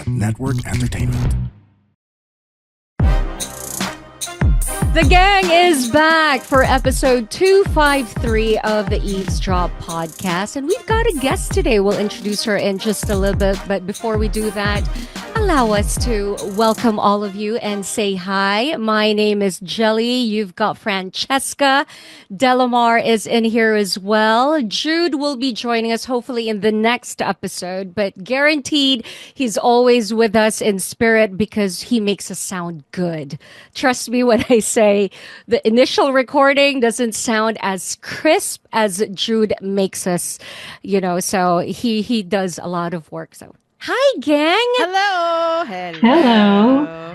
Network Entertainment. The gang is back for episode 253 of the Eavesdrop podcast. And we've got a guest today. We'll introduce her in just a little bit. But before we do that, allow us to welcome all of you and say hi. My name is Jelly. You've got Francesca. Delamar is in here as well. Jude will be joining us hopefully in the next episode. But guaranteed, he's always with us in spirit because he makes us sound good. Trust me when I say the initial recording doesn't sound as crisp as Jude makes us, so he does a lot of work. So hi, gang. Hello.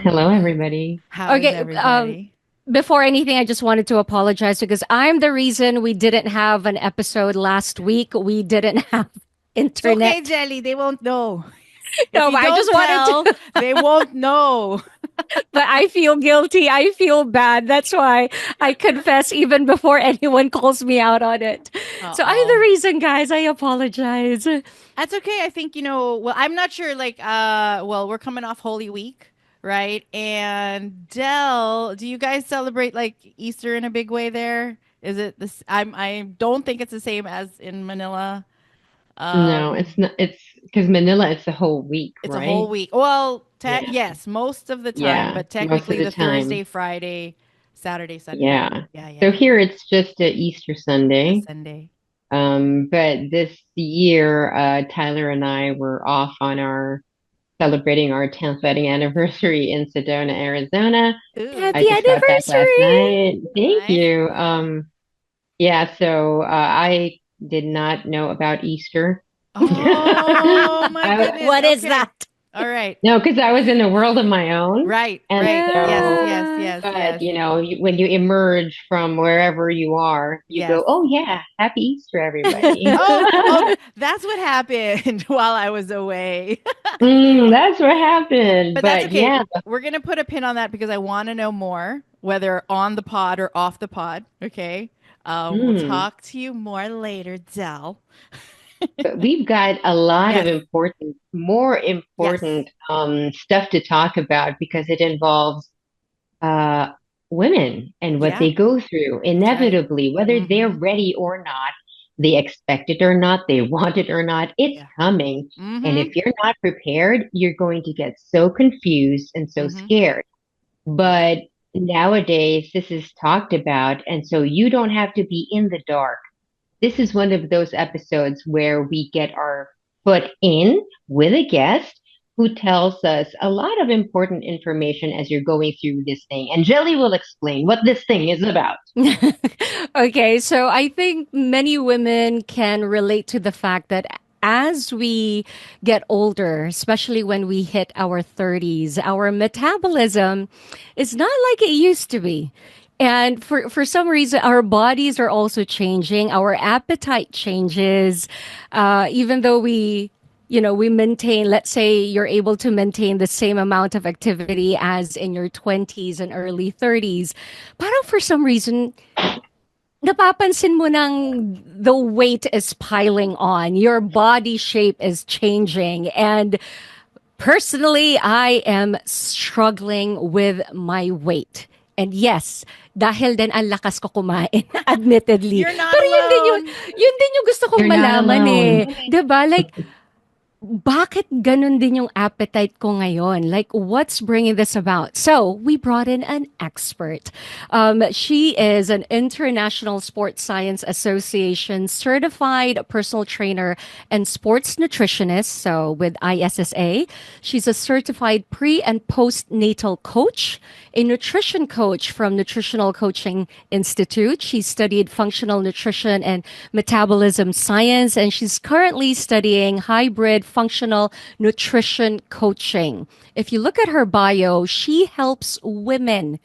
Hello, everybody. How is everybody? Before anything, I just wanted to apologize because I'm the reason we didn't have an episode last week. We didn't have internet. It's okay, Jelly. They won't know. No, but I just wanted to. They won't know. But I feel guilty. I feel bad. That's why I confess even before anyone calls me out on it. So I'm the reason, guys. I apologize. That's okay. I think, well, I'm not sure, we're coming off Holy Week, right? And Del, do you guys celebrate like Easter in a big way there? Is it this? I don't think it's the same as in Manila. No, it's not. It's because Manila, it's a whole week, It's right? a whole week. Well, yes, most of the time, but technically the Thursday, Friday, Saturday, Sunday. Yeah. So here it's just Easter Sunday. Sunday. But this year, Tyler and I were off on celebrating our 10th wedding anniversary in Sedona, Arizona. Happy anniversary! Thank you. So I did not know about Easter. Oh my goodness! What is that? All right. No, because I was in a world of my own. Right. And Yes. But when you emerge from wherever you are, you go, "Oh yeah, happy Easter, everybody." That's what happened while I was away. That's what happened. But that's okay. Yeah. We're gonna put a pin on that because I want to know more, whether on the pod or off the pod. Okay. We'll talk to you more later, Del. But we've got a lot of more important stuff to talk about because it involves women and what they go through inevitably, whether they're ready or not, they expect it or not, they want it or not, it's coming. And if you're not prepared, you're going to get so confused and so scared. But nowadays, this is talked about, and so you don't have to be in the dark. This is one of those episodes where we get our foot in with a guest who tells us a lot of important information as you're going through this thing. And Jelly will explain what this thing is about. Okay, so I think many women can relate to the fact that as we get older, especially when we hit our 30s, our metabolism is not like it used to be. And for some reason, our bodies are also changing. Our appetite changes, even though we maintain, let's say you're able to maintain the same amount of activity as in your 20s and early 30s. Parang for some reason, napapansin mo nang the weight is piling on. Your body shape is changing. And personally, I am struggling with my weight. And yes, dahil din ang lakas ko kumain, admittedly. You're not Pero alone. Yun din yung gusto kong malaman eh. Diba? Like, bakit ganun din yung appetite ko ngayon? Like, what's bringing this about? So, we brought in an expert. She is an International Sports Science Association certified personal trainer and sports nutritionist, so with ISSA. She's a certified pre- and postnatal coach, a nutrition coach from Nutritional Coaching Institute. She studied functional nutrition and metabolism science, and she's currently studying hybrid functional nutrition coaching. If you look at her bio, she helps women.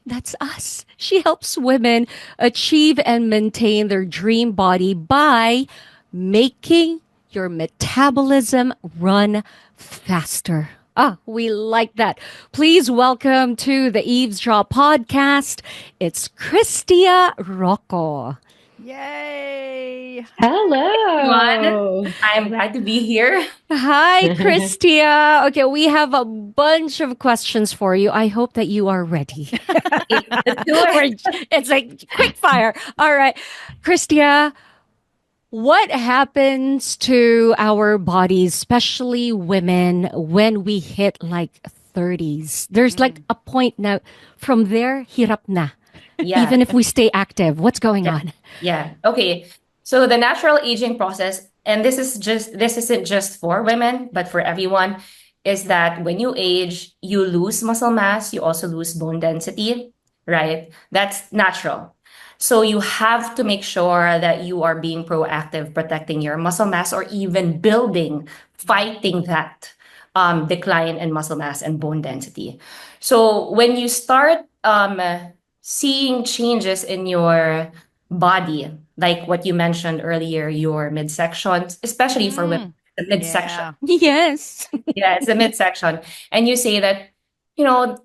That's us. She helps women achieve and maintain their dream body by making your metabolism run faster. We like that. Please welcome to the Eavesdrop podcast. It's Kristia Roco. Yay! Everyone. Hello. I'm glad to be here. Hi, Kristia. Okay, we have a bunch of questions for you. I hope that you are ready. Let's do it. It's like quick fire. All right. Kristia, what happens to our bodies, especially women, when we hit like 30s? There's like a point now. From there, hirap na. Yeah. Even if we stay active, what's going Yeah. on? Yeah. Okay. So the natural aging process, and this isn't just for women, but for everyone, is that when you age, you lose muscle mass, you also lose bone density, right? That's natural. So you have to make sure that you are being proactive, protecting your muscle mass, or even building, fighting that decline in muscle mass and bone density. So when you start seeing changes in your body, like what you mentioned earlier, your midsection, especially for women, the midsection. Yes. Yeah, it's the midsection. And you say that, you know,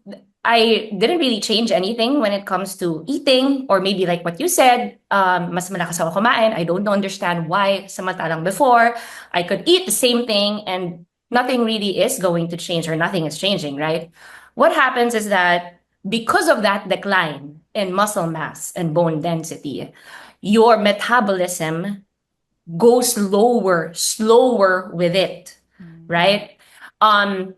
I didn't really change anything when it comes to eating, or maybe like what you said, mas malakas ako kumain. I don't understand why samantalang before I could eat the same thing and nothing really is going to change, or nothing is changing, right? What happens is that because of that decline in muscle mass and bone density, your metabolism goes slower with it, right? Um,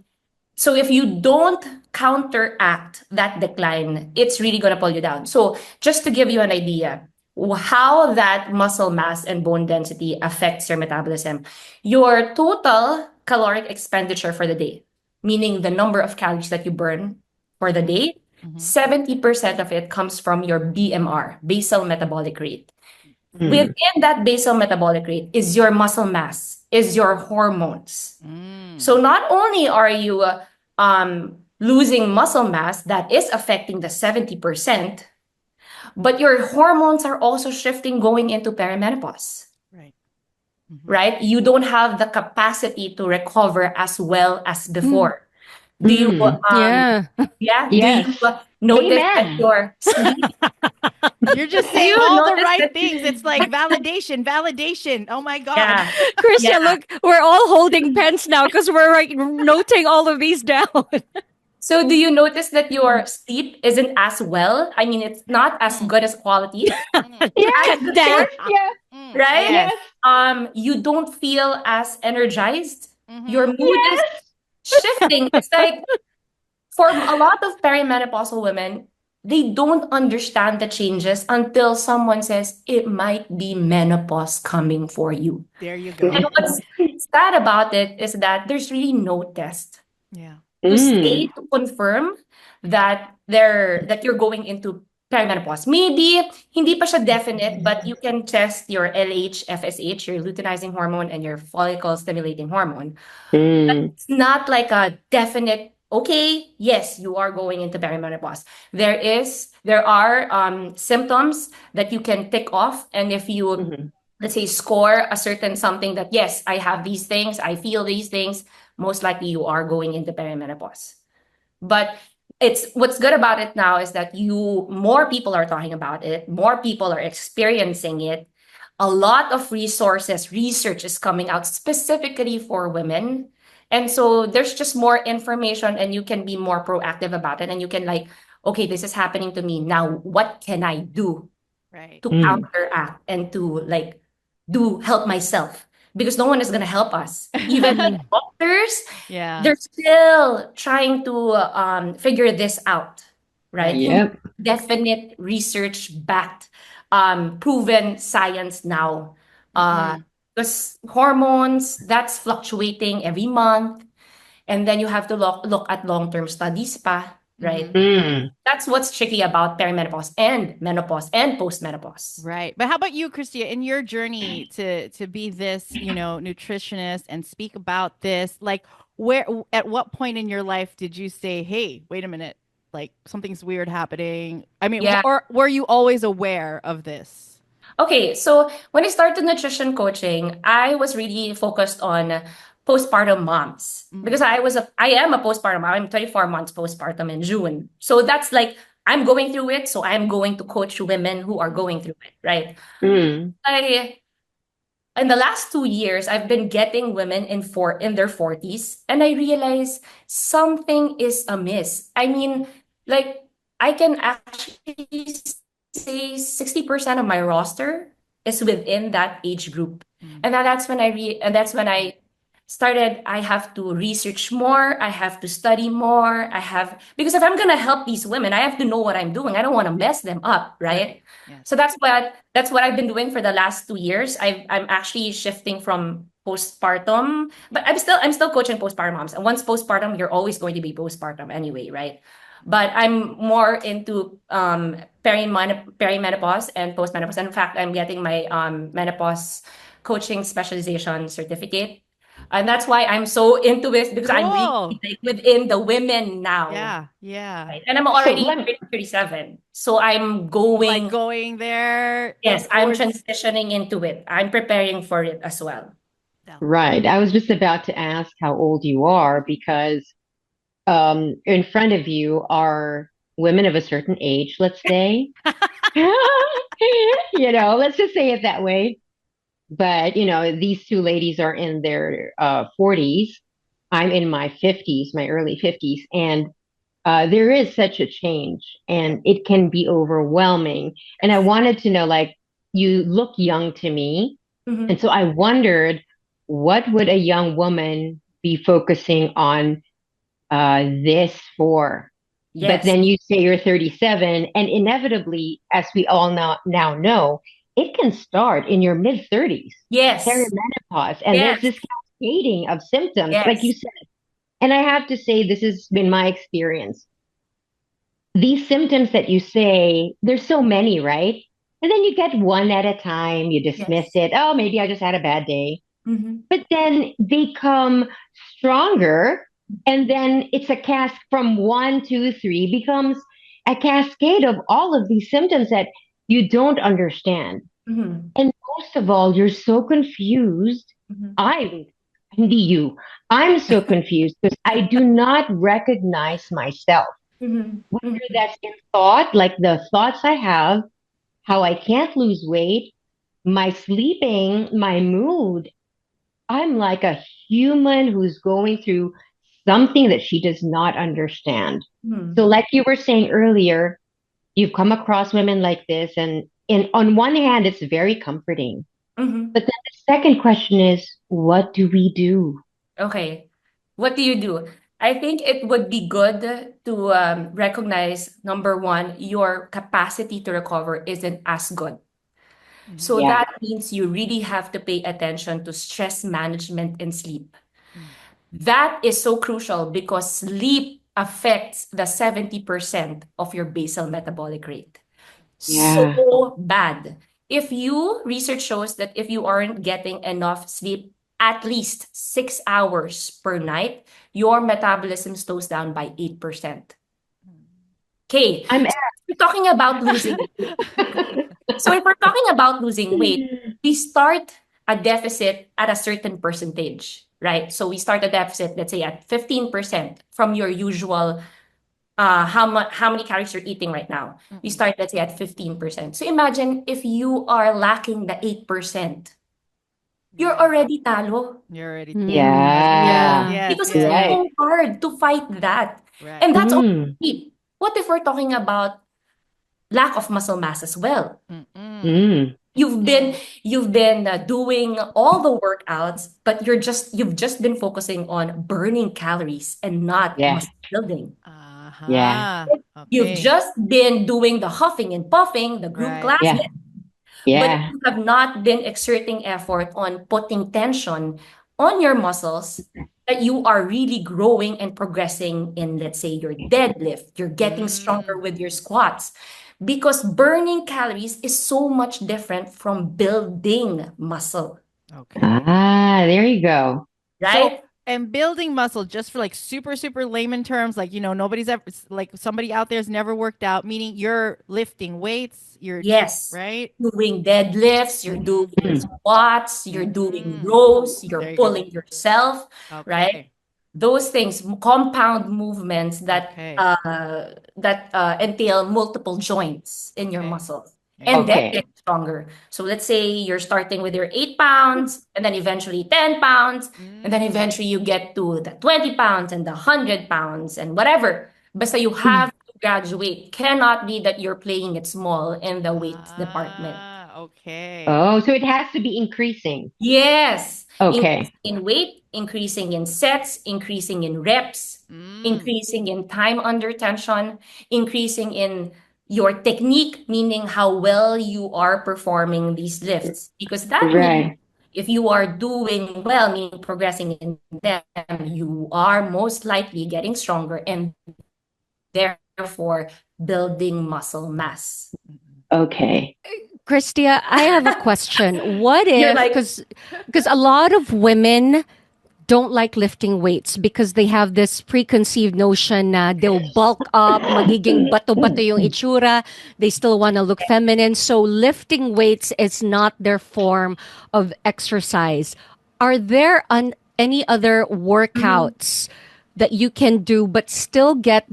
so if you don't counteract that decline, it's really going to pull you down. So just to give you an idea, how that muscle mass and bone density affects your metabolism, your total caloric expenditure for the day, meaning the number of calories that you burn for the day, 70% of it comes from your BMR, basal metabolic rate. Within that basal metabolic rate is your muscle mass, is your hormones. So not only are you losing muscle mass that is affecting the 70%, but your hormones are also shifting going into perimenopause. Right? You don't have the capacity to recover as well as before. Do you Yeah. yeah, do Yes. you notice that Amen. your sleep You're just saying you all the notice right that things. It's like validation. Oh my God. yeah, Kristia, yeah. look, we're all holding pens now because we're like noting all of these down. So do you notice that your sleep isn't as well? I mean, it's not as good as quality Yes, as Check before, that. yeah, right? Yes. You don't feel as energized. Your mood is yes. shifting. It's like for a lot of perimenopausal women, they don't understand the changes until someone says it might be menopause coming for you. There you go. And what's sad about it is that there's really no test Yeah. to say, to confirm that you're going into perimenopause. Maybe hindi pa siya definite, but you can test your LH, FSH, your luteinizing hormone, and your follicle stimulating hormone. It's not like a definite, okay, yes, you are going into perimenopause. There are symptoms that you can tick off, and if you let's say score a certain something that yes, I have these things, I feel these things, most likely you are going into perimenopause. But it's what's good about it now is that more people are talking about it, more people are experiencing it. A lot of research is coming out specifically for women. And so there's just more information and you can be more proactive about it and you can like, okay, this is happening to me. Now, what can I do Right. to counteract and to like do help myself? Because no one is going to help us. Even like doctors, Yeah. they're still trying to figure this out, right? Yep. Definite research backed, proven science now. Because hormones, that's fluctuating every month. And then you have to look at long-term studies pa, right? That's what's tricky about perimenopause and menopause and postmenopause. Right. But how about you, Kristia, in your journey to be this, nutritionist and speak about this, like at what point in your life did you say, hey, wait a minute, like something's weird happening? I mean, Yeah. or were you always aware of this? Okay, so when I started nutrition coaching, I was really focused on postpartum moms because I am a postpartom mom. I'm 24 months postpartum in June. So that's like I'm going through it, so I'm going to coach women who are going through it, right? Mm. In the last 2 years, I've been getting women in their 40s, and I realize something is amiss. I mean, like I can actually say 60% of my roster is within that age group. And that's when I started, I have to research more, I have to study more, because if I'm gonna help these women, I have to know what I'm doing. I don't want to mess them up, right? Yes. So that's what I've been doing for the last 2 years. I'm actually shifting from postpartum, but I'm still coaching postpartum moms. And once postpartum, you're always going to be postpartum anyway, right? But I'm more into perimenopause and postmenopause. In fact, I'm getting my menopause coaching specialization certificate. And that's why I'm so into it, because I'm really Cool. like within the women now. Yeah, yeah. Right? And I'm So already let me, 37. So I'm Like going, going there yes, I'm towards transitioning into it. I'm preparing for it as well. Del. right. I was just about to ask how old you are because in front of you are women of a certain age, let's say. Let's just say it that way. But, these two ladies are in their 40s. I'm in my 50s, my early 50s. And there is such a change and it can be overwhelming. And I wanted to know, like, you look young to me. And Mhm. so I wondered, what would a young woman be focusing on this for? But Yes, then you say you're 37, and inevitably, as we all now know, it can start in your mid 30s, yes, perimenopause, and there's yes, this cascading of symptoms, like you yes, said. And I have to say, this has been my experience. These symptoms that you say, there's so many, right? And then you get one at a time, you dismiss yes. it. Oh, maybe I just had a bad day. Mhm. But then they come stronger, and then it's a from 1, 2, 3 becomes a cascade of all of these symptoms that you don't understand. Mhm. And most of all, you're so confused. Mhm. I envy you. I'm so confused because I do not recognize myself. Mhm. Whether Mhm. that's in thought, like the thoughts I have, how I can't lose weight, my sleeping, my mood, I'm like a human who's going through something that she does not understand. So, Mhm. like you were saying earlier, you've come across women like this, and on one hand, it's very comforting. Mhm. But then the second question is, what do we do? Okay. What do you do? I think it would be good to recognize, number one, your capacity to recover isn't as good. Mhm. So Yeah, that means you really have to pay attention to stress management and sleep. Mm. That is so crucial because sleep affects the 70% of your basal metabolic rate. yeah, So bad. If you research shows that if you aren't getting enough sleep, at least 6 hours per night, your metabolism slows down by 8%. Okay, I'm. so we're talking about losing weight. So if we're talking about losing weight, we start a deficit at a certain percentage, right? So we start a deficit, let's say at 15% from your usual how many calories you're eating right now. We Mm-mm. start, let's say, at 15%. So imagine if you are lacking the 8%, you're Yeah. already talo. You're already Mm. that's yes, Yeah, Yeah. yes, Because it's yes. right. so hard to fight that. Right. And that's Mm, only. What if we're talking about lack of muscle mass as well? Mm-mm. mm, You've been Mm-mm. you've been doing all the workouts, but you've just been focusing on burning calories and not yeah, muscle building. yeah, Uh-huh. You've Okay. just been doing the huffing and puffing, the group Right. classes, yeah, but yeah, you have not been exerting effort on putting tension on your muscles that you are really growing and progressing in, let's say, your deadlift. You're getting stronger Mm. with your squats because burning calories is so much different from building muscle, Okay. there you go. So, right? and building muscle, just for like super, super layman terms, like, nobody's ever, like somebody out there's never worked out, meaning you're lifting weights, Yes. right? Doing deadlifts, you're Mm-hmm. doing Mm, squats, you're doing Mm-hmm. rows, you're There you go. pulling yourself, right? Okay. those things, compound movements that Okay. entail multiple joints in your Okay. muscles, Yeah. and then Okay. get stronger. So let's say you're starting with your 8 pounds, and then eventually 10 pounds, and then eventually you get to the 20 pounds and the 100 pounds and whatever. But so you have to graduate. Cannot be that you're playing it small in the weight department. Okay. Oh, so it has to be increasing. Yes, increasing Okay. in weight, increasing in sets, increasing in reps, increasing in time under tension, increasing in your technique, meaning how well you are performing these lifts. Because that means Right. if you are doing well, meaning progressing in them, you are most likely getting stronger and therefore building muscle mass. Okay. Kristia, I have a question. What You're if, like, because a lot of women don't like lifting weights because they have this preconceived notion na they'll bulk up, magiging bato-bato yung itsura, they still want to look feminine. So lifting weights is not their form of exercise. Are there any other workouts that you can do but still get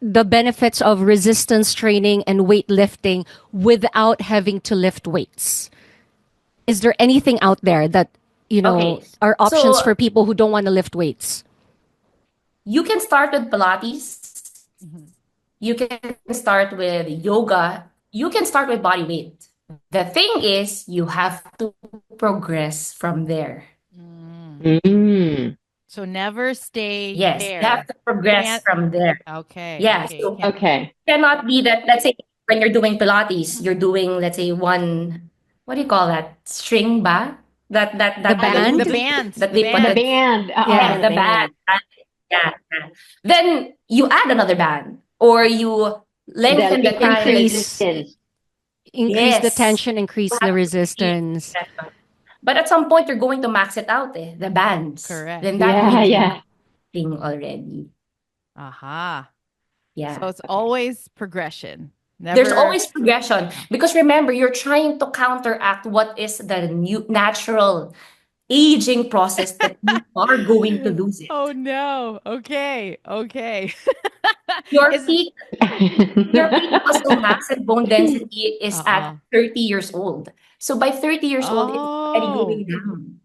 the benefits of resistance training and weightlifting without having to lift weights? Is there anything out there that, okay, are options so for people who don't want to lift weights? you can start with Pilates. You can start with yoga. You can start with body weight. The thing is, you have to progress from there. Mm. So never stay Yes, there. you have to progress Can't. from there. Okay. Yeah, Okay. so Can't. Okay. cannot be that, let's say, when you're doing Pilates, you're doing, let's say, one, what do you call that? String ba? The That band? The load band. that The they put The it. band. band. Yes, Yeah. The the band. band. Yeah, yeah. Then you add another band, or you The lengthen the increase time. the Increase resistance. increase the Yes, tension, you increase the have to be resistance. professional. But at some point, you're going to max it out, the bands. Correct. Then that Yeah, means you're yeah. thing already. Aha. Yeah. So it's always progression. There's Never. always progression because remember, you're trying to counteract what is the new natural aging process that you are going to lose it. Oh no. Okay. Okay. Your Is peak, your peak muscle mass and bone density is at uh 30 years old. So by 30 years old, it's already Oh. going down.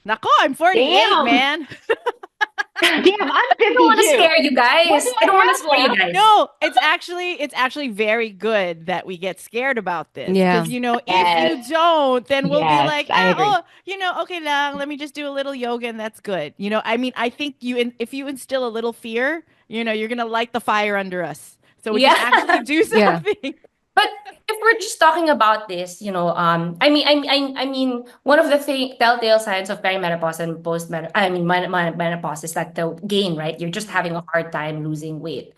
Nako, I'm 48, Damn. man. Damn, I'm I don't want to 52. scare you What guys. do I don't want to I scare you have left? guys. No, it's actually very good that we get scared about this Yeah. because if Yes. you don't, then we'll be Yes, like, I agree. okay, lang, let me just do a little yoga and that's good. I mean, I think if you instill a little fear, you're gonna light the fire under us, so we can Yeah. actually do Yeah. something. But if we're just talking about this, I mean, one of the telltale signs of perimenopause and menopause is that the gain, right? You're just having a hard time losing weight.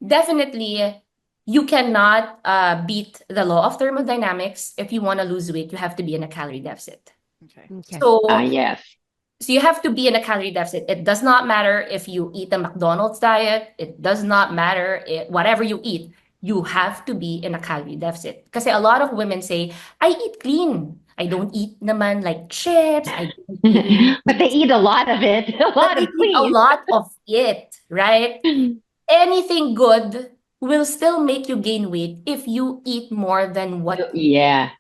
Definitely, you cannot beat the law of thermodynamics. If you want to lose weight, you have to be in a calorie deficit. Okay. Okay. So, Yes. so you have to be in a calorie deficit. It does not matter if you eat a McDonald's diet. It does not matter whatever you eat. You have to be in a calorie deficit. Because a lot of women say, I eat clean. I don't eat naman like chips. I don't eat, But they eat a lot of it, a but lot they of eat a clean. lot of it, right? Anything good will still make you gain weight if you eat more than what you Yeah.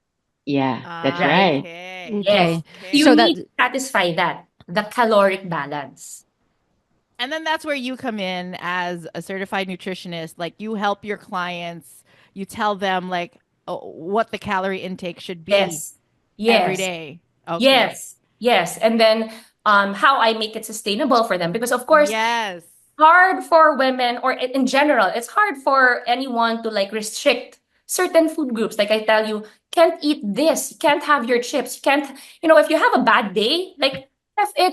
Yeah, that's right. right. Okay. Yes. Okay. You So need that to satisfy that, the caloric balance. And then that's where you come in as a certified nutritionist. Like you help your clients, you tell them like what the calorie intake should be Yes. every Yes. day. Okay. Yes. Yes. And then how I make it sustainable for them. Because of course, Yes. hard for women or in general, it's hard for anyone to like restrict certain food groups. Like I tell you, can't eat this, you can't have your chips, you can't, if you have a bad day, like that's it.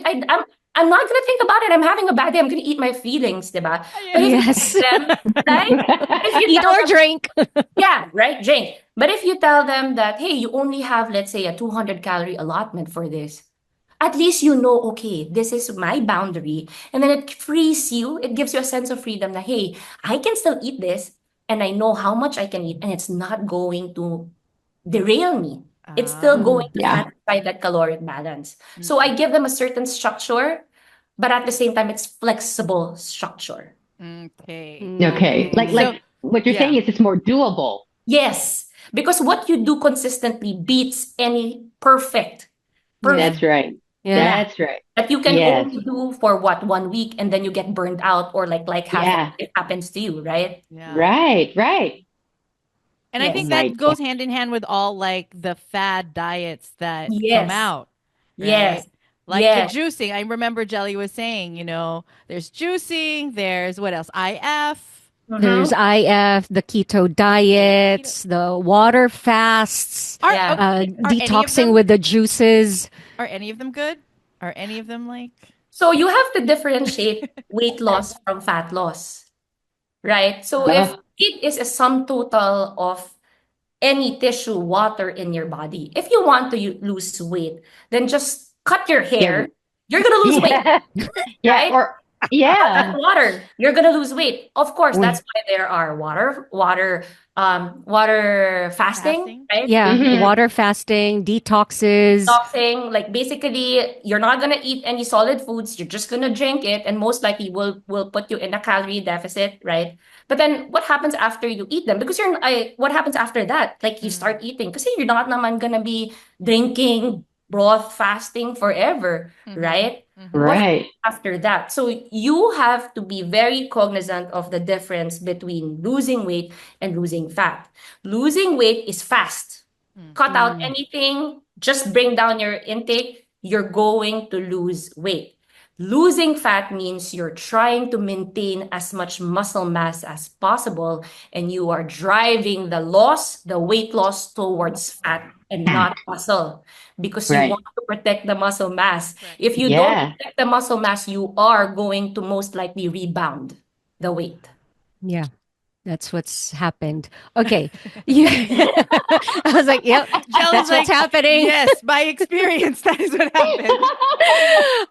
I'm not gonna think about it. I'm having a bad day. I'm gonna eat my feelings, diba? But if you yes. tell them, right? If you Eat tell or them, drink. yeah, right, drink. But if you tell them that, hey, you only have, let's say, a 200 calorie allotment for this, at least you know, okay, this is my boundary. And then it frees you, it gives you a sense of freedom that, hey, I can still eat this and I know how much I can eat and it's not going to derail me. It's still going to Yeah. satisfy find that caloric balance. So I give them a certain structure, but at the same time, it's flexible structure. Okay. Okay. Like So, what you're saying is it's more doable. Yes, because what you do consistently beats any perfect. That's right. Yeah. That's right. That you can Yes. only do for what, 1 week, and then you get burned out, or like half of Yeah. it happens to you, right? yeah. Right. Right. And I Oh think Yes. my that goes God. hand in hand with all like the fad diets that come Yes. out, right? Yes. Like the Yes. juicing. I remember Jelly was saying, there's juicing, there's what else? IF. There's Mm-hmm. IF, the keto diets, the water fasts, Are Yeah. are any of detoxing them with the juices. good? Are any of them like So you have to differentiate weight loss from fat loss, right? So if Oh, it is a sum total of any tissue, water in your body, if you want to lose weight, then just cut your yeah. hair. You're gonna lose weight, Yeah. Yeah. right? Or Cut yeah. water, you're gonna lose weight. Of course, that's We- why there are water fasting, fasting? right? Yeah, Mhm. water fasting, detoxes. Detoxing, like basically you're not gonna eat any solid foods, you're just gonna drink it, and most likely will put you in a calorie deficit, right? But then what happens after you eat them? Because what happens after that? Like you start eating, because you're not naman gonna be drinking broth fasting forever, right? What happens Right. after that? So you have to be very cognizant of the difference between losing weight and losing fat. Losing weight is fast. Cut out anything, just bring down your intake, you're going to lose weight. Losing fat means you're trying to maintain as much muscle mass as possible, and you are driving the weight loss towards fat and Yeah. not muscle, because you Right. want to protect the muscle mass. Correct. If you don't Yeah. protect the muscle mass, you are going to most likely rebound the weight. Yeah, that's what's happened. Okay. You, I was like, yep, Jelly's that's what's like, happening. yes, by experience, that is what happened.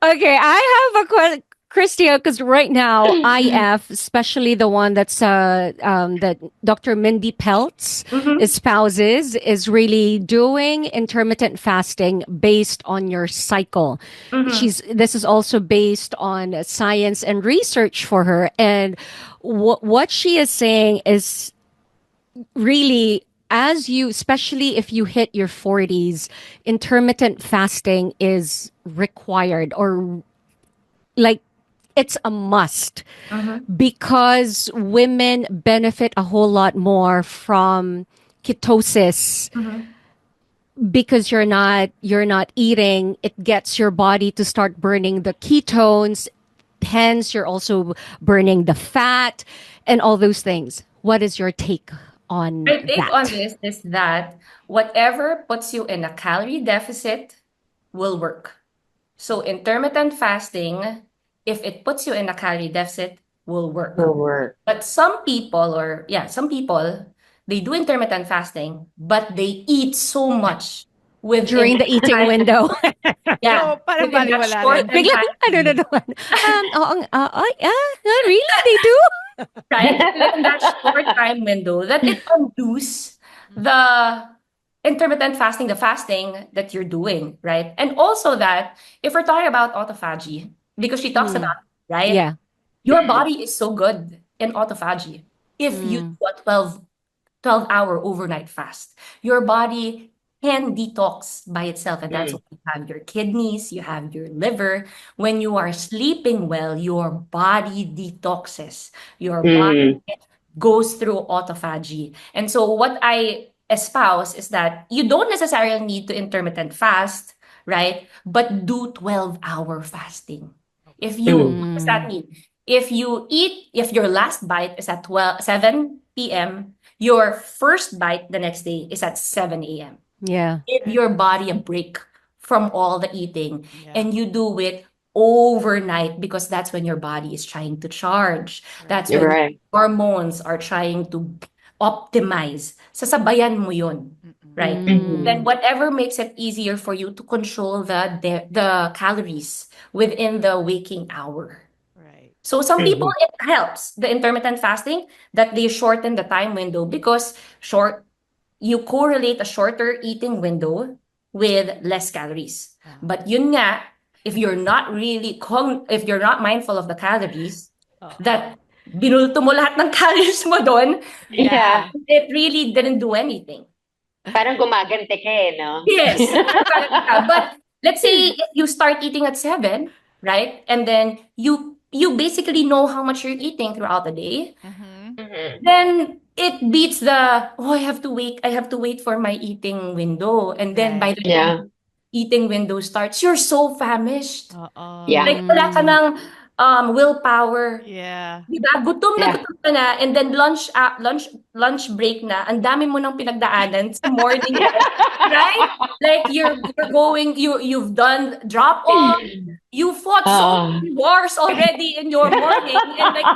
Okay, I have a question, Kristia, because right now IF, especially the one that Dr. Mindy Peltz Mhm. espouses, is really doing intermittent fasting based on your cycle. Mhm. This is also based on science and research for her, and what she is saying is really, as you, especially if you hit your 40s, intermittent fasting is required, or like it's a must, Mhm. because women benefit a whole lot more from ketosis, Mhm. because you're not eating. It gets your body to start burning the ketones, hence you're also burning the fat and all those things. What is your take on My take on that? this is that whatever puts you in a calorie deficit will work. So intermittent fasting, if it puts you in a calorie deficit, will work. Will work. But some people, they do intermittent fasting, but they eat so much within During the that eating time, window. yeah, So, parang within that baliwala rin. shortened Bigla, time ano na window, naman? Really? They do? right? Within that short time window, that it undoes the intermittent fasting, the fasting that you're doing, right? And also that if we're talking about autophagy, because she talks Mm, about, right? yeah. Your body is so good in autophagy. If you Mm, do a 12-hour overnight fast, your body can detox by itself. And that's Mm. why you have your kidneys, you have your liver. When you are sleeping well, your body detoxes. Your body Mm. goes through autophagy. And so what I espouse is that you don't necessarily need to intermittent fast, right? But do 12-hour fasting. Mm. What does that mm, mean? If your last bite is at 7 p.m., your first bite the next day is at 7 a.m. yeah. Give your body a break from all the eating, Yeah. and you do it overnight, because that's when your body is trying to charge. That's You're when your right. hormones are trying to optimize. Sasabayan mo yun, right? Mhm. Then Mm, whatever makes it easier for you to control the calories within the waking hour. Right. So some people, Mhm. it helps the intermittent fasting that they shorten the time window, because short you correlate a shorter eating window with less calories. But yun nga, if you're not if you're not mindful of the calories, that binulto mo lahat ng calories mo doon, Yeah. it really didn't do anything. Parang gumagante ka no? Yes. But let's say if you start eating at 7, right? And then you basically know how much you're eating throughout the day. Then it beats I have to wait for my eating window. And then by the time eating window starts, you're so famished. Yeah. Like wala ka ng willpower. Yeah. Diba? Gutom na gutom ka na, and then lunch break na, ang dami mo nang pinagdaanan sa morning, right? Like you've done drop off, you fought so many wars already in your morning, and like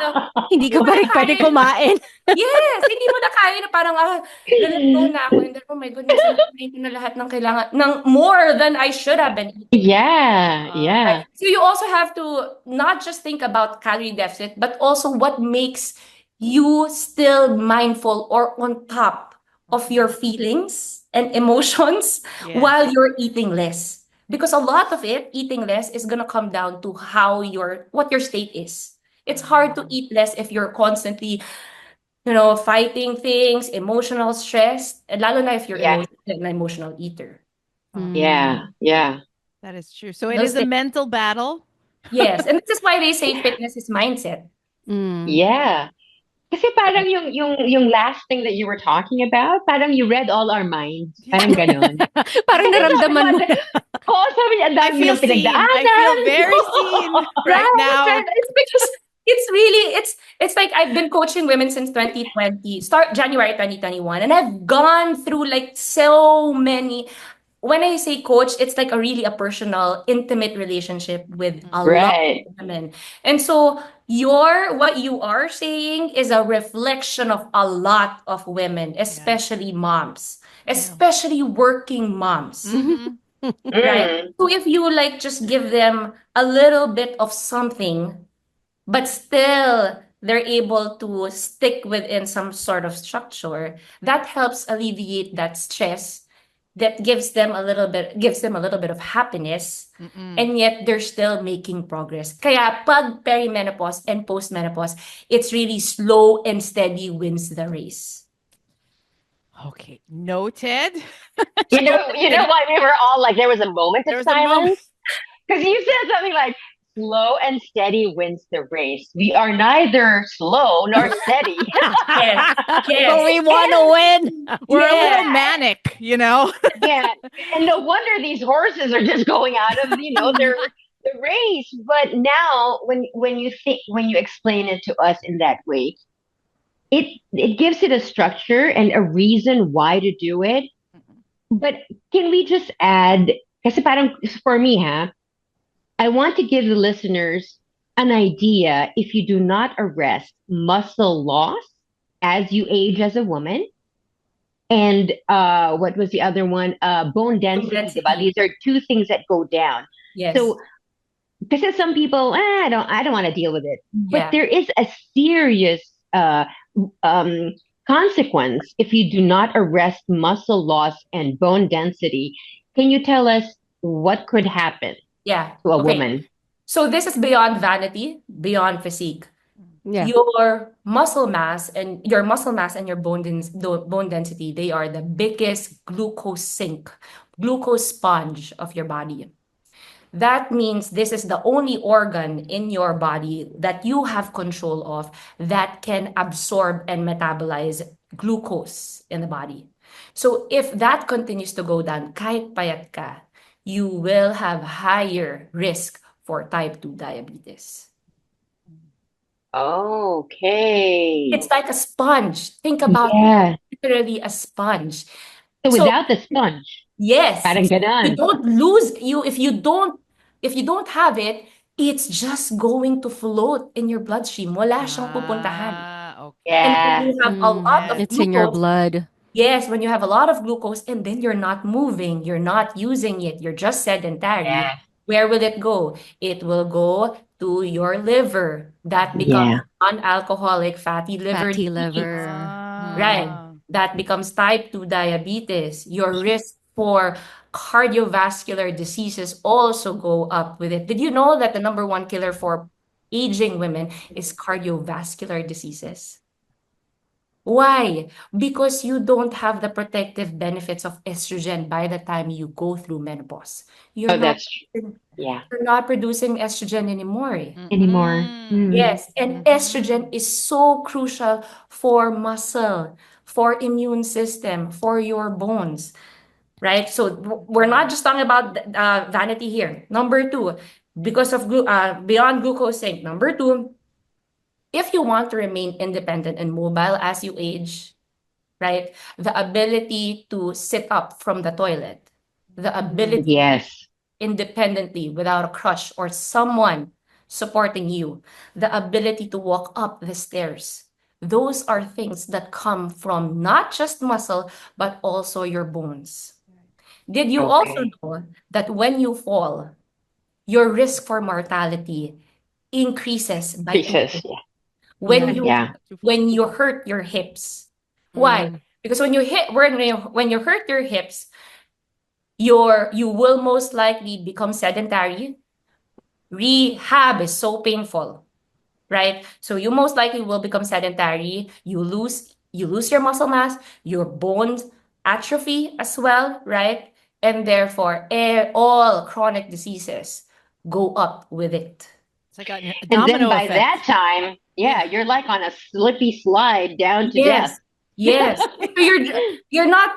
hindi ka pa rin pwede kumain. Yes, hindi mo na kaya na parang let go na ako, and then oh my goodness, nakuha ko na lahat ng kailangan ng more than I should have been eating. Yeah. Right? So you also have to not just think about calorie deficit, but also what makes you still mindful or on top of your feelings and emotions while you're eating less. Because a lot of it, eating less, is gonna come down to what your state is. It's hard to eat less if you're constantly, fighting things, emotional stress, and lalo na if you're an emotional eater. Yeah. That is true. So it is a mental battle. Yes, and this is why they say fitness is mindset. Yeah. Kasi parang yung last thing that you were talking about, parang you read all our minds. Parang ganon. Parang naramdaman mo. Sabi niya, ang dami mo ng pinagdaanan. I feel very seen right now. It's because it's like I've been coaching women since 2020, start January 2021, and I've gone through like so many. When I say coach, it's like a personal, intimate relationship with a lot of women. And so what you are saying is a reflection of a lot of women, especially moms, especially working moms. Right? So if you just give them a little bit of something, but still they're able to stick within some sort of structure, that helps alleviate that stress. That gives them a little bit of happiness, and yet they're still making progress. Kaya pag perimenopause and postmenopause, it's really slow and steady wins the race. Okay, noted. You know why we were all like, there was a moment of silence? Because you said something like, slow and steady wins the race. We are neither slow nor steady. Yes. But we want to win. We're a little manic, Yeah. And no wonder these horses are just going out of, the race. But now when you explain it to us in that way, it gives it a structure and a reason why to do it. But can we just add, kasi parang for me, I want to give the listeners an idea. If you do not arrest muscle loss as you age as a woman, and what was the other one? Bone density. These are two things that go down. Yes. So, because some people, I don't want to deal with it. But there is a serious consequence if you do not arrest muscle loss and bone density. Can you tell us what could happen? To a woman. So this is beyond vanity, beyond physique. Yeah. Your muscle mass and your bone density, they are the biggest glucose sink, glucose sponge of your body. That means this is the only organ in your body that you have control of that can absorb and metabolize glucose in the body. So if that continues to go down, kahit payat ka, you will have higher risk for type 2 diabetes. Okay. It's like a sponge. Think about it. Literally a sponge. So without the sponge. Yes. Parang ganon. You don't lose if you don't have it, it's just going to float in your bloodstream. Wala siyang pupuntahan. Okay. And when you have a lot of it's in your blood. Yes, when you have a lot of glucose and then you're not moving, you're not using it, you're just sedentary, where will it go? It will go to your liver. That becomes non-alcoholic fatty liver disease. liver. Right. That becomes type 2 diabetes. Your risk for cardiovascular diseases also go up with it. Did you know that the number one killer for aging women is cardiovascular diseases? Why? Because you don't have the protective benefits of estrogen by the time you go through menopause. You're Oh, not that's true. Yeah. you're not producing estrogen anymore. Anymore. Yes, and estrogen is so crucial for muscle, for immune system, for your bones, right? So we're not just talking about vanity here. Number two, because of beyond glucosing. Number two, if you want to remain independent and mobile as you age, right? The ability to sit up from the toilet, the ability Yes. independently without a crutch or someone supporting you, the ability to walk up the stairs. Those are things that come from not just muscle, but also your bones. Did you also Okay. know that when you fall, your risk for mortality increases by Increases. 8 Yeah. when you Yeah. when you hurt your hips? Why? Because when you hurt your hips, you will most likely become sedentary. Rehab is so painful, right? So you most likely will become sedentary. You lose your muscle mass, your bones atrophy as well, right? And therefore, all chronic diseases go up with it. It's like a And then domino by effect. that time, yeah, you're like on a slippy slide down to death. Yes, yes. So you're not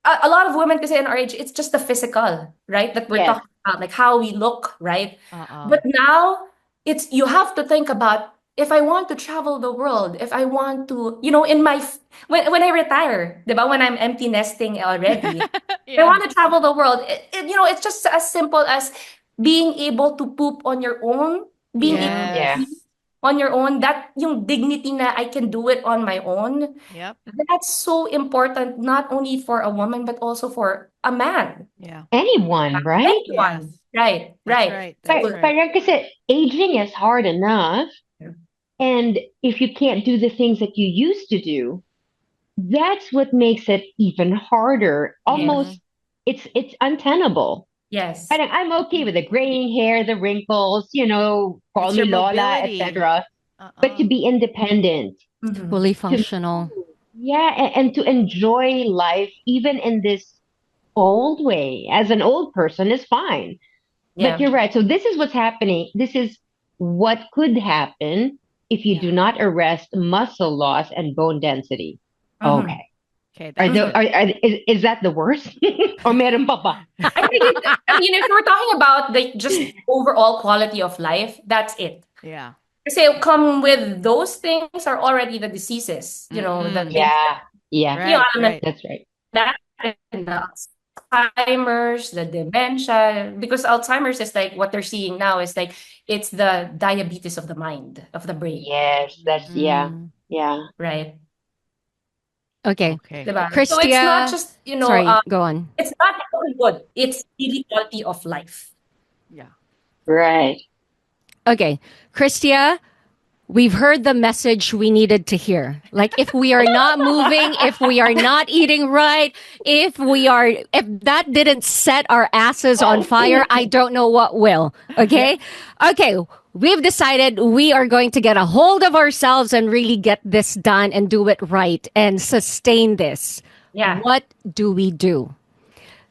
a lot of women kasi in our age, it's just the physical, right? That we're Yes. talking about, like how we look, right? Uh-oh. But now it's you have to think about if I want to travel the world, if I want to, when I retire, diba? When I'm empty nesting already, I Yeah. want to travel the world. It's just as simple as being able to poop on your own, being able to Yeah. Yes. eat on your own, that yung dignity na I can do it on my own. Yep. That's so important, not only for a woman, but also for a man. Yeah. Anyone, right? Anyone. Yes. Right, That's right. right. So, That's right. Parang kasi aging is hard enough. And if you can't do the things that you used to do, that's what makes it even harder. Almost, it's untenable. yes. Parang I'm okay with the graying hair, the wrinkles, call It's me your Lola, mobility. etc. But to be independent, Mhm. Fully to functional. yeah, and to enjoy life even in this old way as an old person is fine. But Yeah. you're right. So this is what's happening. This is what could happen if you Yeah. do not arrest muscle loss and bone density. Mhm. Okay. Okay. Are That's the, it. is that the worst? Or meron pa ba? I think if we're talking about the just overall quality of life, that's it. Yeah. Kasi come with those things are already the diseases, the things Yeah. Yeah. Right. Right. That's right. that the Alzheimer's, the dementia, because Alzheimer's is like what they're seeing now is like it's the diabetes of the mind, of the brain, Yes. That's yeah. Yeah. right? Okay. Okay. Diba? So it's not Kristia, just, sorry, go on. it's not only good, it's really quality of life. Yeah. Right. Okay. Kristia, we've heard the message we needed to hear. Like if we are not moving, if we are not eating right, if that didn't set our asses on fire, I don't know what will. Okay? Okay. We've decided we are going to get a hold of ourselves and really get this done and do it right and sustain this. Yeah. What do we do?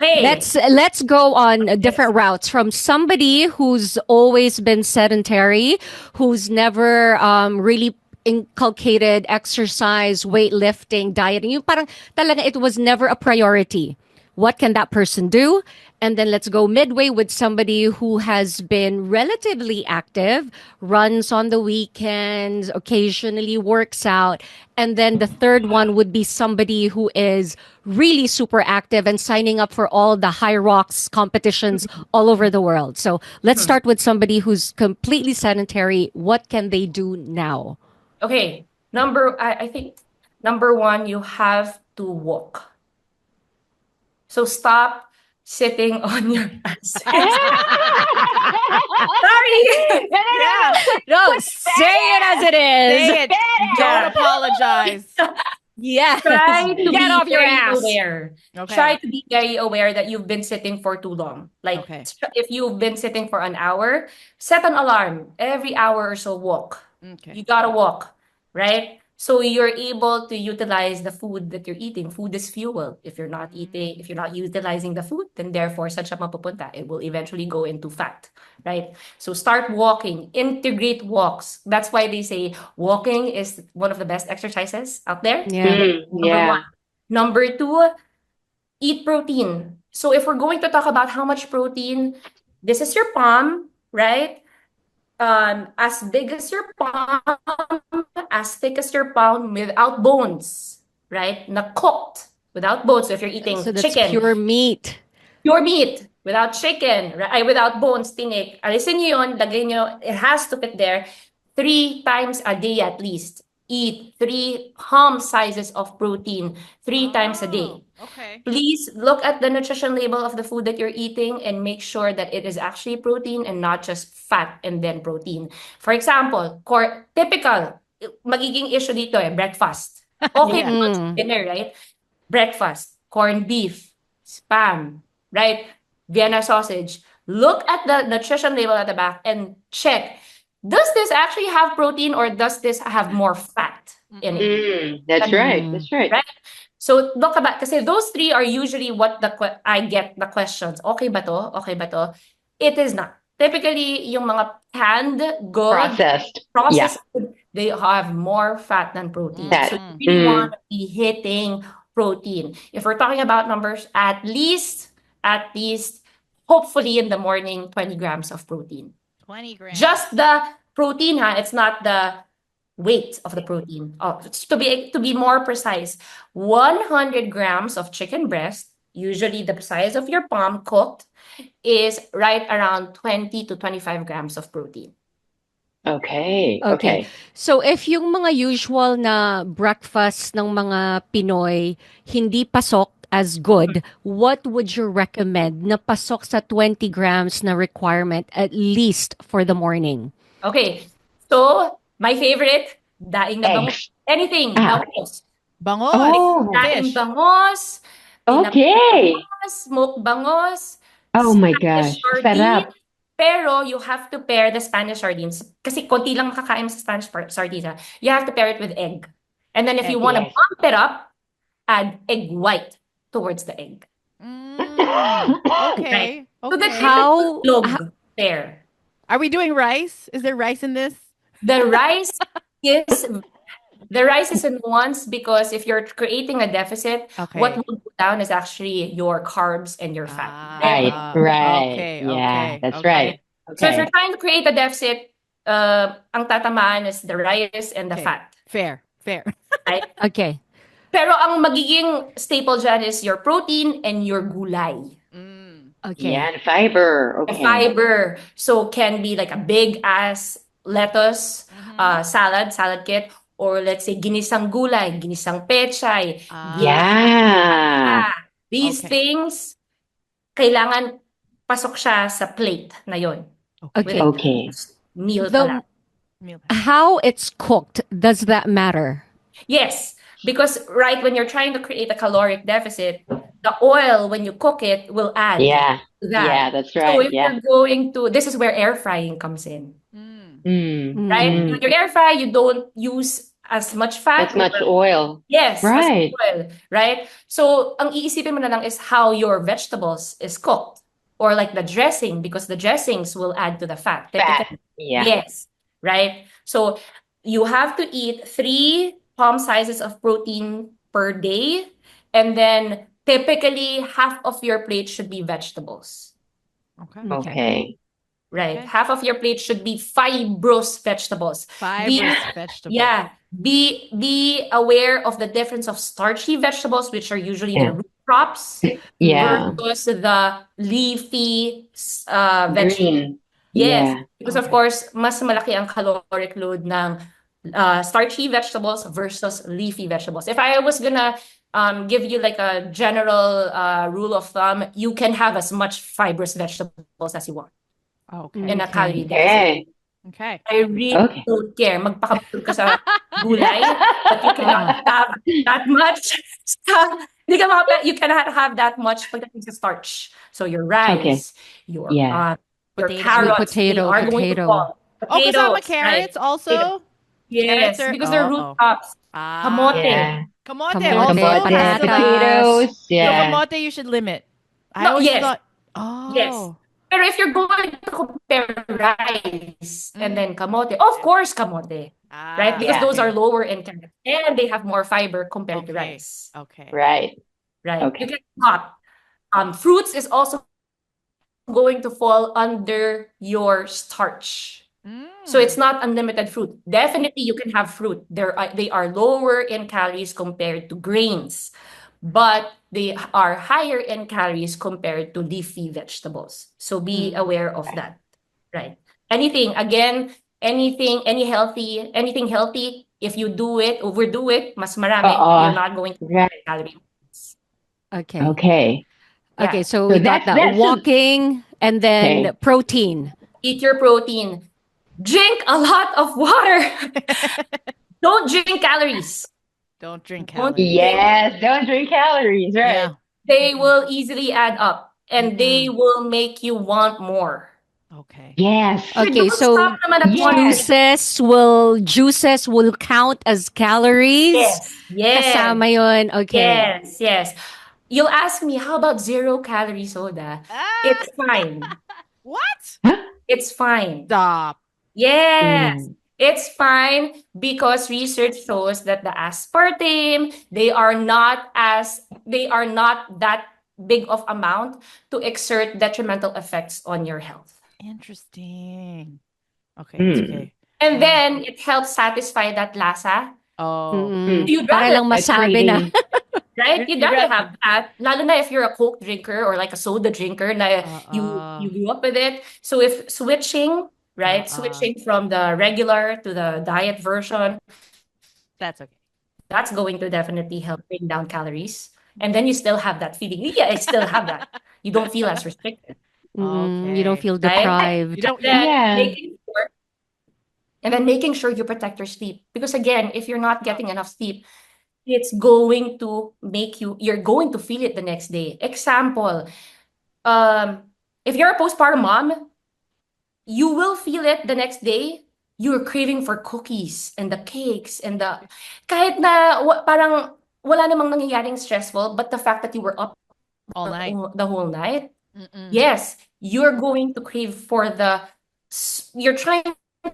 Hey. Let's go on different routes from somebody who's always been sedentary, who's never really inculcated exercise, weightlifting, dieting. Yung parang talaga it was never a priority. What can that person do? And then let's go midway with somebody who has been relatively active, runs on the weekends, occasionally works out. And then the third one would be somebody who is really super active and signing up for all the high rocks competitions all over the world. So let's start with somebody who's completely sedentary. What can they do now? Okay. I think number one, you have to walk. So stop sitting on your ass. Sorry. No, say it as it is. Say it. Don't apologize. Yes. Try to Get be off your very ass. aware. Try Okay. to be very aware that you've been sitting for too long. Like, Okay. if you've been sitting for an hour, set an alarm. Every hour or so, walk. Okay. You gotta walk, right? So you're able to utilize the food that you're eating. Food is fuel. If you're not eating, if you're not utilizing the food, then therefore, saan siya mapupunta? It will eventually go into fat, right? So start walking. Integrate walks. That's why they say walking is one of the best exercises out there. Yeah. Number Yeah. one. Number two, eat protein. So if we're going to talk about how much protein, this is your palm, right? As big as your palm, as thick as your palm, without bones, right? Na cooked, without bones. So if you're So eating that's chicken, pure meat. pure meat, without chicken, ay, without bones, tinik. Alisin nyo yun, lagay nyo, it has to fit there 3 times a day at least. Eat 3 palm sizes of protein 3 times a day. Okay. Please look at the nutrition label of the food that you're eating and make sure that it is actually protein and not just fat and then protein. For example, typical, magiging issue dito breakfast. Okay, Yeah. naman sa dinner, right? Breakfast, corned beef, spam, right? Vienna sausage. Look at the nutrition label at the back and check, does this actually have protein or does this have more fat in it? That's right. That's right. Right? So look about, kasi those three are usually what I get the questions. Okay ba to? Okay ba to? It is not. Typically, yung mga canned goods, Processed. processed food, they have more fat than protein. Fat. So you really want to be hitting protein. If we're talking about numbers, at least, hopefully in the morning, 20 grams of protein. 20 grams. Just the protein, ha? It's not the weight of the protein. Oh, to be more precise, 100 grams of chicken breast, usually the size of your palm cooked, is right around 20 to 25 grams of protein. Okay. Okay. So if yung mga usual na breakfast ng mga Pinoy hindi pasok as good, what would you recommend na pasok sa 20 grams na requirement at least for the morning? Okay. So, my favorite, daing na bangos. Eggs. Anything, bangos. Bangos. Oh. Daing Fish. bangos, Okay. bangos, smoked bangos, Oh my Spanish gosh. sardine. Sarap. Pero you have to pair the Spanish sardines. Kasi konti lang makakain mo sa Spanish sardines. You have to pair it with egg. And then if you want to Yes. bump it up, add egg white towards the egg. Okay. So the Okay. typical log pair. Are we doing rice? Is there rice in this? The rice is nuanced because if you're creating a deficit, what will go down is actually your carbs and your fat. Right. Okay. Yeah, that's okay. right. So if Okay. you're trying to create a deficit, ang tatamaan is the rice and the Okay. fat. Fair. Right? Okay. Pero ang magiging staple dyan is your protein and your gulay. Okay. Yeah, and fiber. The Okay. fiber. So can be like a big ass lettuce, salad kit, or let's say ginisang gulay, ginisang pechay. Yeah. These Okay. things, kailangan pasok siya sa plate na yon. Okay. Okay. Meal pa lang. How it's cooked, does that matter? Yes, because right when you're trying to create a caloric deficit, the oil when you cook it will add Yeah. to that. Yeah, that's So right. if Yeah. you're going to, this is where air frying comes in, right? Mm. When you air fry, you don't use as much fat. That's much oil. Yes, as Right. oil, right? So ang iisipin mo na lang is how your vegetables is cooked, or like the dressing, because the dressings will add to the fat. Fat. Yeah. Yes, right? So you have to eat 3 palm sizes of protein per day, and then typically half of your plate should be vegetables, Okay. right? Half of your plate should be fibrous vegetables. Vegetables. Yeah, be aware of the difference of starchy vegetables, which are usually the root crops, Yeah. versus the leafy vegetables. Green. Yes, Yeah. because of course, mas malaki ang caloric load ng starchy vegetables versus leafy vegetables. If I was gonna give you like a general rule of thumb, you can have as much fibrous vegetables as you want in a calorie deficit. Okay. Okay. I really don't care. Magpakabusog ka sa gulay, but you cannot have that much you cannot have that much pagdating sa starch. So your rice, your Yeah. your Potatoes. Sweet carrots, they are going to potato. fall. Oh, kasama Potatoes, right? carrots also? Carrots Yes, are because they're root crops. Ah. Kamote. Yeah. Kamote Kamote, also has Kamote, to like patatas. potatoes. so Yeah. kamote you should limit. I No, always yes, thought yes. oh. Pero if you're going to compare rice and Mm. then kamote, of course kamote, right? Ah, Because Yeah. those are okay. lower in calories and they have more fiber compared to Okay. rice, Okay. Right. right? You Okay. get hot. Fruits is also going to fall under your starch. So it's Mm. not unlimited fruit. Definitely you can have fruit. They are lower in calories compared to grains, but they are higher in calories compared to leafy vegetables. So be Mm. aware of Right. that, right? Anything, again, anything healthy, if you do it, overdo it, mas marami, you're not going to Right. get calories. Okay. Okay. Okay, Yeah. so So we got that's that. that's so, Walking and then okay. protein. Eat your protein. Drink a lot of water. Don't drink calories. Don't drink Don't calories. drink. Yes. Don't drink calories. Right. Yeah. They will easily add up and they Mm-mm. will make you want more. Okay. Yes. You Okay, don't stop so naman at one Yes. thing. juices will count as calories. Yes. Yes. Kasama yun. Okay. Yes. Yes. You'll ask me, how about 0 calorie soda? Ah! It's fine. What? Huh? It's fine. Stop. Yes, Mm. it's fine because research shows that the aspartame, they are not that big of amount to exert detrimental effects on your health. Interesting. Okay, it's Mm. okay. And then it helps satisfy that lasa. Oh. Mm. You'd Para rather, lang A masabi na. craving. right? You'd You'd rather rather have that, lalo na if you're a Coke drinker or like a soda drinker na you grew up with it. So if switching, right? Switching from the regular to the diet version, that's okay. that's going to definitely help bring down calories. And then you still have that feeling. Yeah, I still have that. You don't feel as restricted, You don't Okay. feel right? You deprived. don't Then Yeah. making sure, and then making sure you protect your sleep. Because again, if you're not oh, getting enough sleep, it's going to you're going to feel it the next day. Example, um, if you're a postpartum mom, you will feel it the next day. You're craving for cookies and the cakes and the kahit na parang wala namang nangyayaring stressful, but the fact that you were up all night. the whole night, Mm-mm. yes, you're going to crave for you're trying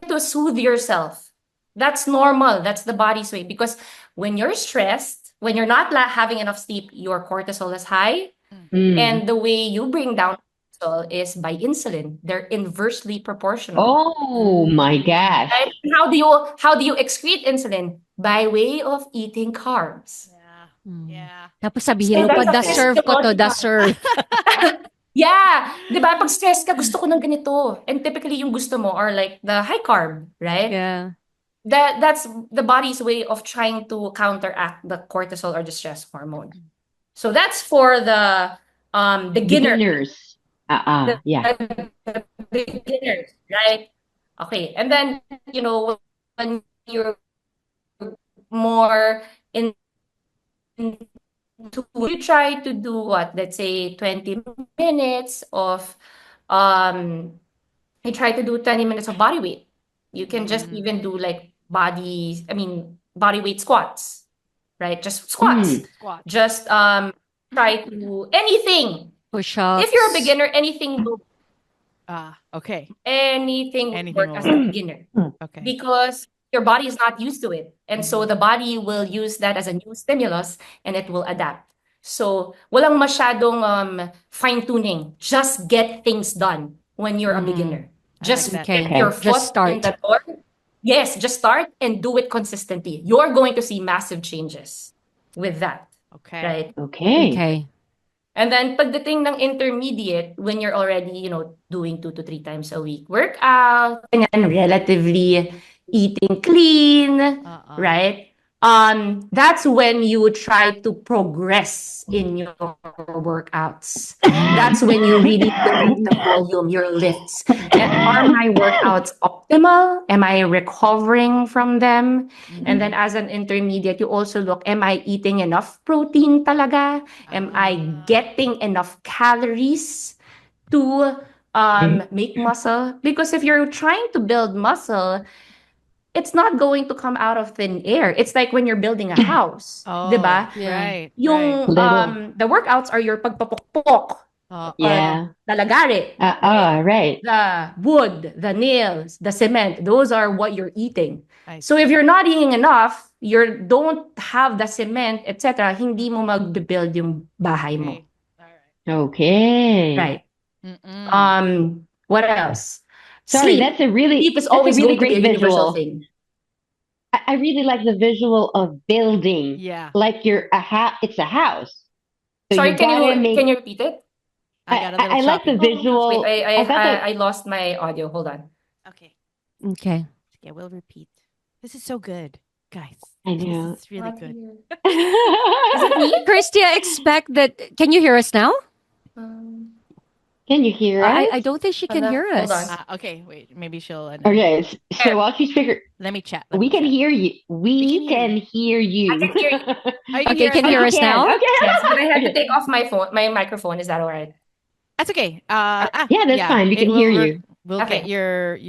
to soothe yourself. That's normal. That's the body's way. Because when you're stressed, when you're not having enough sleep, your cortisol is high. Mm. And the way you bring down cortisol is by insulin. They're inversely proportional. Oh my gosh. Right? And how do you excrete insulin? By way of eating carbs. Yeah. Mm. Yeah. Tapos sabihin So mo pa, that's a da-serve ko to, physiological. da-serve. Yeah, 'di ba pag stress ka gusto ko ng ganito. And typically yung gusto mo are like the high carb, right? Yeah. That's the body's way of trying to counteract the cortisol or the stress hormone. So that's for the beginner, Beginners. Yeah. the beginners, right? Okay, and then when you're more in you try to do what? Let's say 20 minutes of I try to do 20 minutes of body weight. You can just even do like body weight squats, right? Just squats. Mm. Squat. Just try to do anything. Push-ups. If you're a beginner, Okay. anything will Anything work will as a work. beginner Okay. because your body is not used to it. And so the body will use that as a new stimulus and it will adapt. So walang masyadong fine-tuning. Just get things done when you're a beginner. I Just like that. get Okay, your just foot in start. the door. Yes, just start and do it consistently. You're going to see massive changes with that, Okay. right? Okay. Okay. And then pagdating ng intermediate, when you're already, doing 2 to 3 times a week workout, and relatively eating clean, right? that's when you try to progress in your workouts. That's when you really build the volume, your lifts. Are my workouts optimal? Am I recovering from them? And then as an intermediate, you also look, am I eating enough protein talaga? Am I getting enough calories to make muscle? Because if you're trying to build muscle, it's not going to come out of thin air. It's like when you're building a house, 'di Oh, ba? Yeah. right. Yung Little. the workouts are your pagpapokpok, Yeah. lalagari, right? Right. The wood, the nails, the cement, those are what you're eating. I So see. if you're not eating enough, you don't have the cement, etc., hindi mo mag-build yung bahay mo. Okay. All right. Okay. Right. Mm-mm. What else? Sorry, Sleep. Sleep is that's a always really going to be a great universal visual. thing. I really like the visual of building. Yeah. Like it's a house. So Sorry, you gotta can make. you repeat it? I got a little I like the choppy. Wait, visual. I thought that. I lost my audio. Hold on. Okay. Okay. Yeah, we'll repeat. This is so good, guys. I know. This is really Not good. here. Is it me? Kristia, expect that. Can you hear us now? Um, Can you hear us? I don't think she can hear hold us. on. Okay, wait. Maybe she'll. Okay, so while she's figuring, Let me chat. we can hear you. We can can hear you. I can hear you. Oh, you can Okay, hear us can you now? hear us now? Okay. Yes, but I had to Okay. take off my microphone. Is that all right? That's okay. Yeah, that's fine. We can hear you. We'll Okay. get your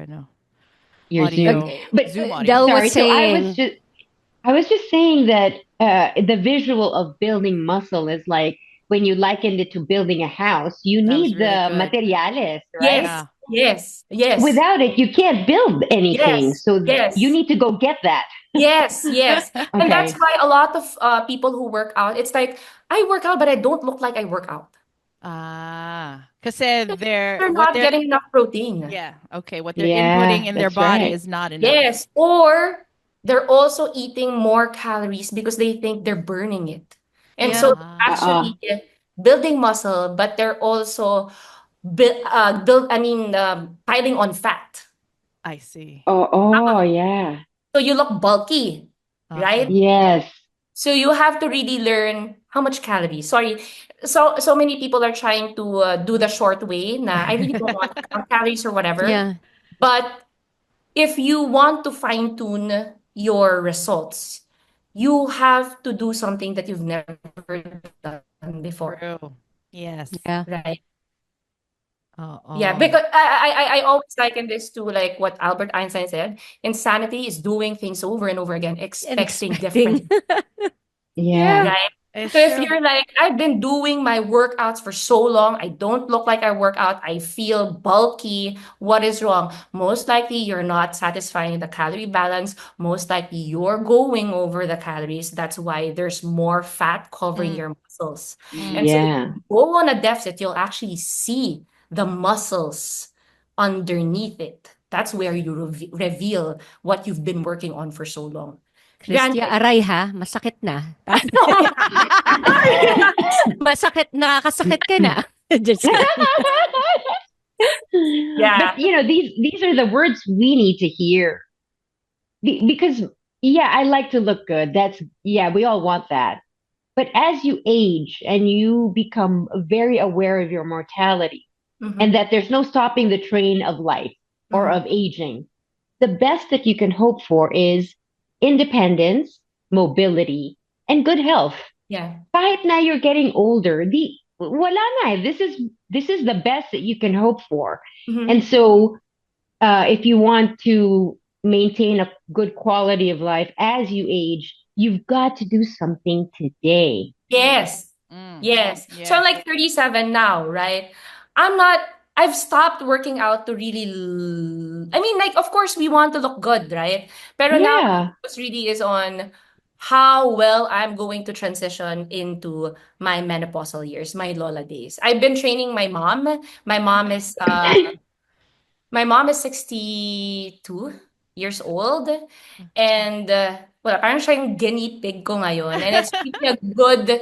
no Your audio. Zoom. But Zoom audio. Del sorry, was so saying, I was just saying that the visual of building muscle is like when you likened it to building a house, you That was need really the good. materiales, right? Yes. Yes. Yes. Without it, you can't build anything. Yes. So Yes. you need to go get that. Yes. Yes. And that's Okay. why a lot of people who work out, it's like I work out, but I don't look like I work out. Kasi They're not getting enough protein. yeah, okay, what they're Yeah, inputting in their that's body right. is not enough. Yes. Or they're also eating more calories because they think they're burning it. And Yeah. so actually building muscle, but they're also piling on fat. I see. Oh, yeah. So you look bulky, right? Yes. So you have to really learn how much calories. Sorry, so many people are trying to do the short way. Na I really don't want to count calories or whatever. yeah, But if you want to fine tune your results, you have to do something that you've never done before, True. Yes. yeah. right? Oh. Yeah, because I always liken this to like what Albert Einstein said. Insanity is doing things over and over again, And expecting expecting. different, Yeah. right? It's So if true. you're like, I've been doing my workouts for so long, I don't look like I work out, I feel bulky, what is wrong? Most likely you're not satisfying the calorie balance. Most likely you're going over the calories. That's why there's more fat covering your muscles. And so if Yeah. you go on a deficit, you'll actually see the muscles underneath it. That's where you reveal what you've been working on for so long. Kristia, Granted, aray ha, masakit na. Masakit, nakakasakit ka na. Just kidding. yeah. But these are the words we need to hear. Because yeah, I like to look good. We all want that. But as you age and you become very aware of your mortality and that there's no stopping the train of life or of aging, the best that you can hope for is independence, mobility, and good health. Yeah. Kahit na you're getting older, wala na. This is the best that you can hope for. And so if you want to maintain a good quality of life as you age, you've got to do something today. Yes. Yes. So I'm like 37 now, right? I've stopped working out to really, I mean, like, of course, we want to look good, right? Pero now, Yeah. focus really is on how well I'm going to transition into my menopausal years, my Lola days. I've been training my mom. My mom is 62 years old. And, parang siya yung guinea pig ko ngayon. And it's really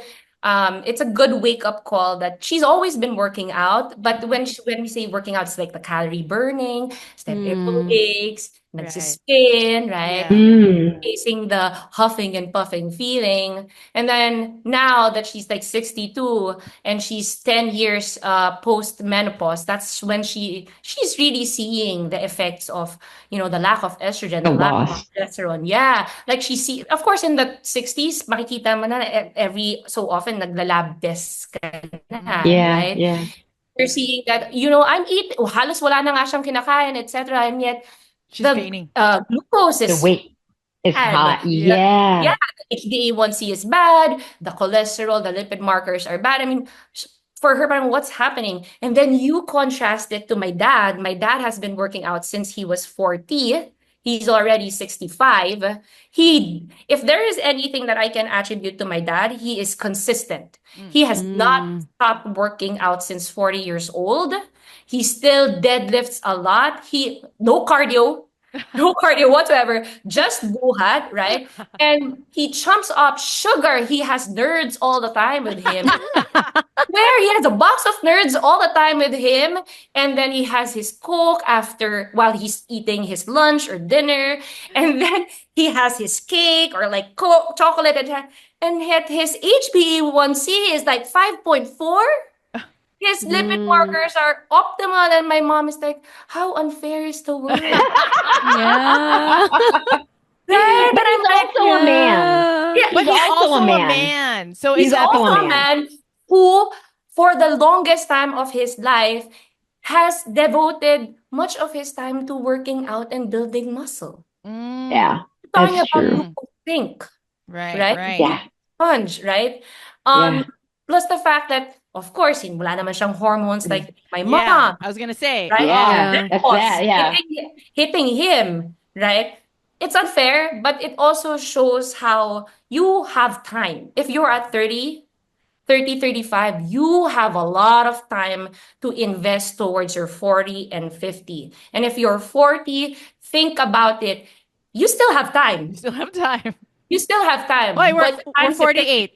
it's a good wake-up call that she's always been working out. But when we say working out, it's like the calorie burning, step aerobics, Right. nagsiskin, right? Yeah. Mm. Facing the huffing and puffing feeling. And then now that she's like 62 and she's 10 years post menopause, that's when she's really seeing the effects of, the lack of estrogen, The the lack of loss. progesterone. Yeah. Like she see, of course, in the 60s, makikita mo na every so often nagla-lab tests ka na, Yeah, right? yeah. You're seeing that, I'm eating, halos wala na nga siyang kinakain, etc. And yet, She's the gaining. glucose The is weight is bad. high. Yeah. Yeah. Yeah, the HbA1c is bad, the cholesterol, the lipid markers are bad. I mean, for her, parang what's happening? And then you contrast it to my dad. My dad has been working out since he was 40. He's already 65. If there is anything that I can attribute to my dad, he is consistent. Mm. He has not Mm. stopped working out since 40 years old. He still deadlifts a lot. No cardio, no cardio whatsoever, just buhat, right? And he chumps up sugar. He has nerds all the time with him. Where he has a box of nerds all the time with him, and then he has his Coke after while he's eating his lunch or dinner, and then he has his cake or like Coke, chocolate, and yet his HbA1c is like 5.4. His lipid Mm. markers are optimal, and my mom is like, "How unfair is the world?" Yeah. Right? But And I'm he's like, also a man. Yeah. yeah, But He's he's also a also a man. man. So he's is He's that also a also a man. man who, for the longest time of his life, has devoted much of his time to working out and building muscle. Yeah, Mm. Talking that's about true. Mm. glucose sink, Right, right? right. Yeah, Sponge, right? yeah. Plus the fact that, of course, wala naman siyang hormones like my Yeah, mom, I was gonna say. right? Yeah, Yeah. that's Menopause that. Yeah. hitting him, right? It's unfair, but it also shows how you have time. If you're at 35, you have a lot of time to invest towards your 40 and 50. And if you're 40, think about it. You still have You time. still have time. You still have Wait, time, but we're time to take.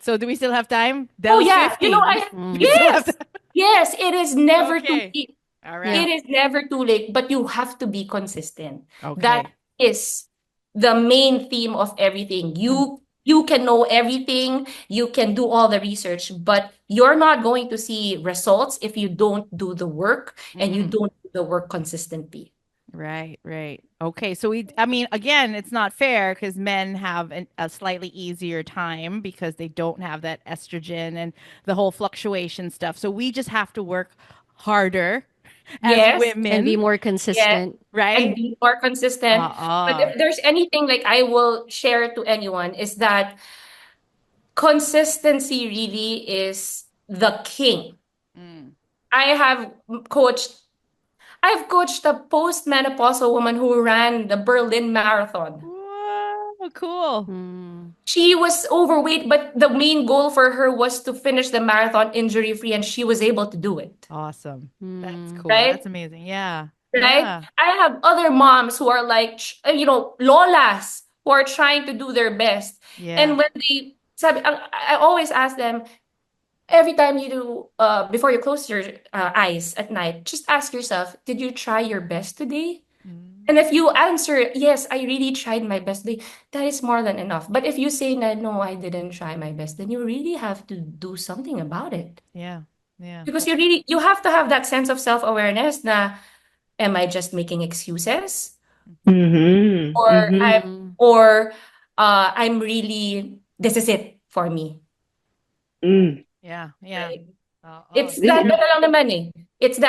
48. So do we still have time? Oh Dell's yeah, 50. We Mm. still have yes, time. yes, it is never too Okay. late. All Yeah. It right. is never too late, but you have to be consistent. That Okay. is the main theme of everything. Mm. You can know everything, you can do all the research, but you're not going to see results if you don't do the work and you Mhm. don't do the work consistently. Right, right. Okay, so I mean, again, it's not fair because men have a slightly easier time because they don't have that estrogen and the whole fluctuation stuff. So we just have to work harder as Yes, And be women, more yes, consistent. and right? be more consistent. But Uh-uh. if there's anything like I will share to anyone is that consistency really is the king. Mm. I have coached I've coached a postmenopausal woman who ran the Berlin Marathon. Whoa, cool. Mm. She was overweight, but the main goal for her was to finish the marathon injury free, and she was able to do it. Awesome. That's Mm. cool. That's Right? amazing. Yeah. Right? Yeah. I have other moms who are like, lolas who are trying to do their best. Yeah. And when I always ask them, every time you do, before you close your eyes at night, just ask yourself, did you try your best today? Mm. And if you answer, yes, I really tried my best today, that is more than enough. But if you say, no, I didn't try my best, then you really have to do something about it. Yeah. Yeah. Because you have to have that sense of self-awareness na, am I just making excuses? Mm-hmm. Or Mm-hmm. Mm. I'm really, this is it for me. Mm. Yeah. Yeah. Right? Uh-uh. It's that, ano lang naman eh. It's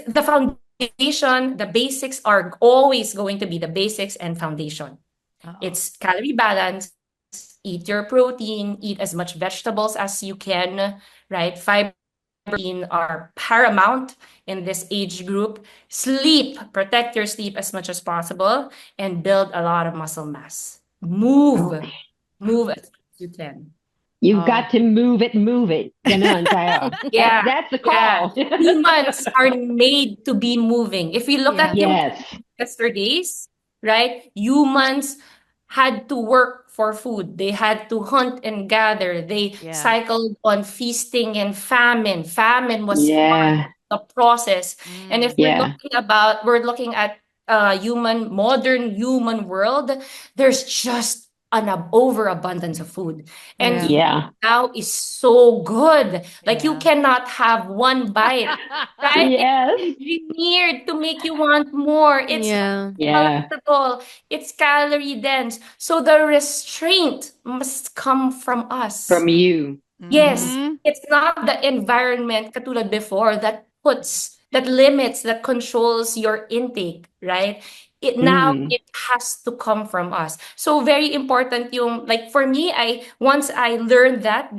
the foundation, the basics are always going to be the basics and foundation. Uh-uh. It's calorie balance, eat your protein, eat as much vegetables as you can, right? Fiber protein are paramount in this age group. Sleep, protect your sleep as much as possible, and build a lot of muscle mass. Move, Okay. move as much as you can. You've Oh. got to move it, move it. Ganon tayo. Yeah, That's the yeah. call. Humans are made to be moving. If we look Yeah. at Yes. yesterday's, right? Humans had to work for food. They had to hunt and gather. They Yeah. cycled on feasting and famine. Famine was part Yeah. of the process. And if Mm. we're Yeah. looking at modern human world, there's just an overabundance of food. And Yeah. food Yeah. now is so good. Like you Yeah. cannot have one bite, right? Yes. It's engineered to make you want more. It's Yeah. Yeah. palatable. It's calorie dense. So the restraint must come from us. From you. Yes, Mhm. it's not the environment katulad before that limits, that controls your intake, right? Now Mm. it has to come from us. So very important yung like for me, I once I learned that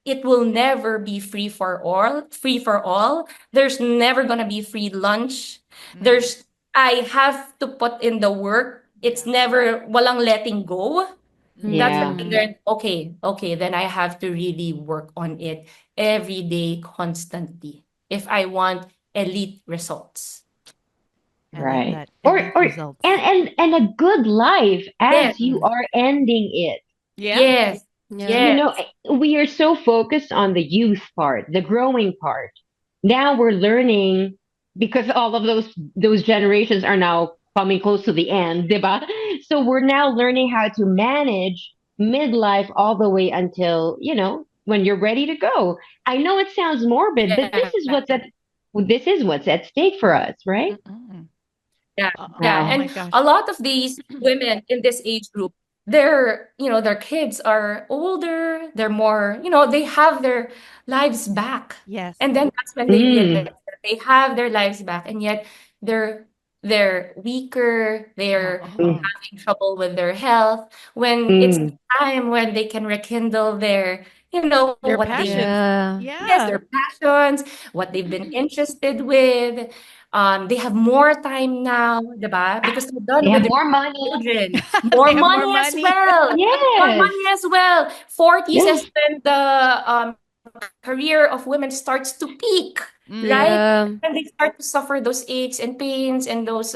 it will never be free for all. There's never gonna be free lunch. Mm. There's I have to put in the work. It's Yeah. never walang letting go. That's Mhm. when Yeah. I Mm. learned, okay, then I have to really work on it every day, constantly, if I want elite results. I like Right. that. Elite Or results. and a good life Yes, as you Mm. are ending it. Yeah. yes, Yeah. You yes, know, we are so focused on the youth part, the growing part. Now we're learning because all of those generations are now coming close to the end, diba? So we're now learning how to manage midlife all the way until, when you're ready to go. I know it sounds morbid, but yeah, this is what's at stake for us, right? Mm-mm. yeah, yeah. Oh Wow. my And a gosh. lot of these women in this age group, their kids are older, they're more, they have their lives back. Yes. And then that's when they realize Mm, that they have their lives back, and yet they're they're weaker, they're Oh. mm, having trouble with their health, when it's the mm. time when they can rekindle their, Their what they passions. Yeah. yes, Yeah. their passions, what they've been interested with. They have more time now, diba? Because they're They done with have their more money. children. They More have more money as money. well. More Yes. money as well. 40s Yeah. is when the career of women starts to peak, Mm. right? Yeah. And they start to suffer those aches and pains and those,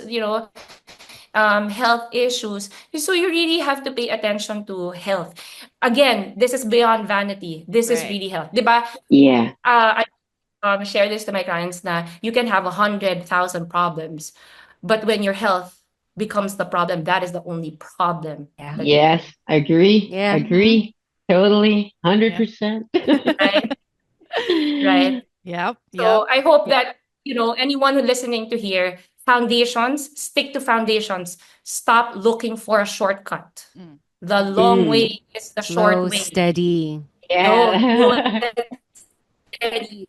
health issues. So you really have to pay attention to health. Again, this is beyond vanity. This is Right. really health. Diba? Yeah. I share this to my clients na you can have 100,000 problems, but when your health becomes the problem, that is the only problem Yeah. that you Yes. Agree. Yeah. Mhm. Agree. Totally. Yeah. 100%. right, right. Yep. Yep. So I hope that anyone who listening to here, foundations, stick to foundations. Stop looking for a shortcut. Mm. The long Mm, way is the short Slow, way. steady. No, do yeah. it steady.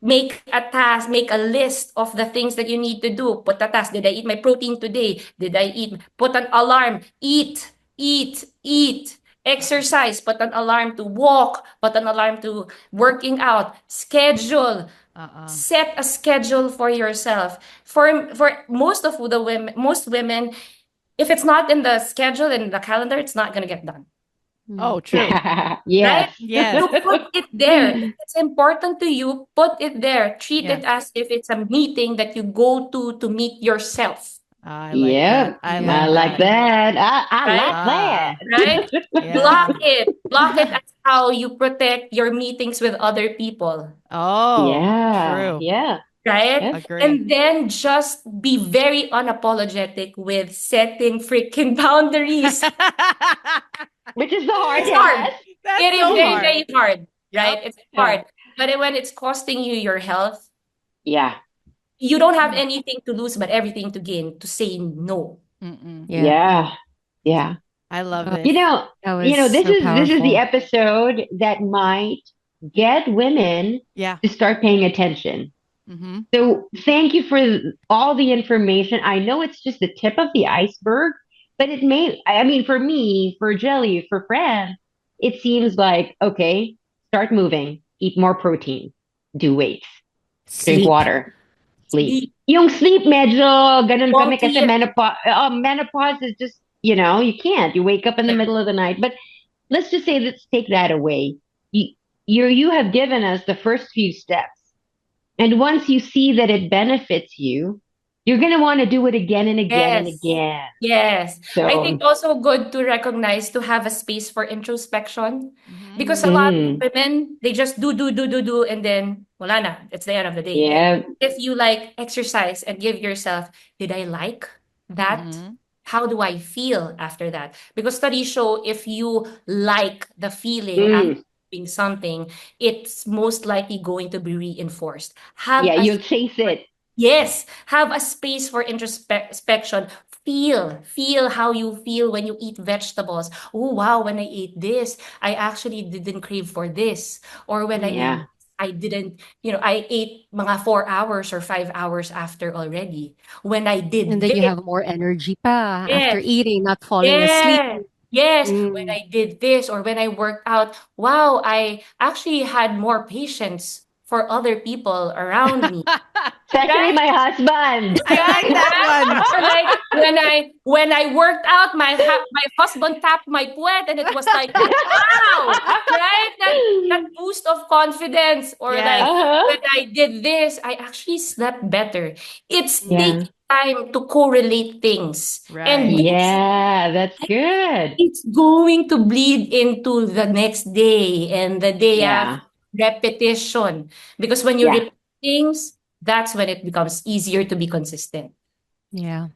Make a list of the things that you need to do. Put a task. Did I eat my protein today? Did I eat? Put an alarm. Eat, eat, eat. Exercise. Put an alarm to walk. Put an alarm to working out. Schedule. Uh-uh. Set a schedule for yourself. For most women, if it's not in the schedule in the calendar, it's not gonna get done. Oh, Mm. true. Right? Yes. Yes. So put it there. If it's important to you, put it there. Treat Yes. it as if it's a meeting that you go to meet yourself. I like that. Yep. I I like Yeah. like that. that. I Right? like Ah. that. Right? Block Yeah. it. Block it as how you protect your meetings with other people. Oh, Yeah. true. Yeah. Right? Yes. Agree. And then just be very unapologetic with setting freaking boundaries. Which is the hard It's hard. task. It That's is so very, hard. very hard. Right? Yep. It's Yeah. hard. But when it's costing you your health, Yeah. you don't have anything to lose but everything to gain to say no. Mm-mm. Yeah. Yeah. Yeah. I love Oh, this. You know, that was this so is the powerful. episode that might get women Yeah. to start paying attention. Mm-hmm. So thank you for all the information. I know it's just the tip of the iceberg, but I mean, for me, for Jelly, for Fran, it seems like, okay, start moving, eat more protein, do weights, drink Sleep. water, sleep. Sleep, Yung sleep medyo ganun kami kasi quality it. menopause is just, you can't. You wake up in the Yeah. middle of the night. But let's just say, let's take that away. You have given us the first few steps. And once you see that it benefits you, you're going to want to do it again and again and Yes. again. Yes. I think So, also good to recognize to have a space for introspection Mm-hmm. because a lot of mm, women, they just do, and then wala na. It's the end of the day. Yeah. If you like exercise and give yourself, did I like that? How do I feel after that? Because studies show if you like the feeling after Mm. doing something, it's most likely going to be reinforced. Have Yeah, a you'll chase it. Yes, have a space for introspection. Feel how you feel when you eat vegetables. Oh, wow, when I ate this, I actually didn't crave for this. Or when I ate, Yeah. I didn't, I ate mga 4 hours or 5 hours after already. When I And did then you this, have more energy pa after yes, eating, not falling asleep. yes, yes, when Mm. I did this or when I worked out, wow, I actually had more patience for other people around me. Especially Right? my husband. I like that one. Or like when I worked out, my husband tapped my puwet, and it was like, wow, right? That boost of confidence. Or like Yes. when Uh-huh. I did this, I actually slept better. It's Mm. Yeah. taking time to correlate things, and Right. Yeah, that's good. it's going to bleed into the next day and the day after. Yeah. Repetition, because when you Yeah. repeat things, that's when it becomes easier to be consistent. Yeah.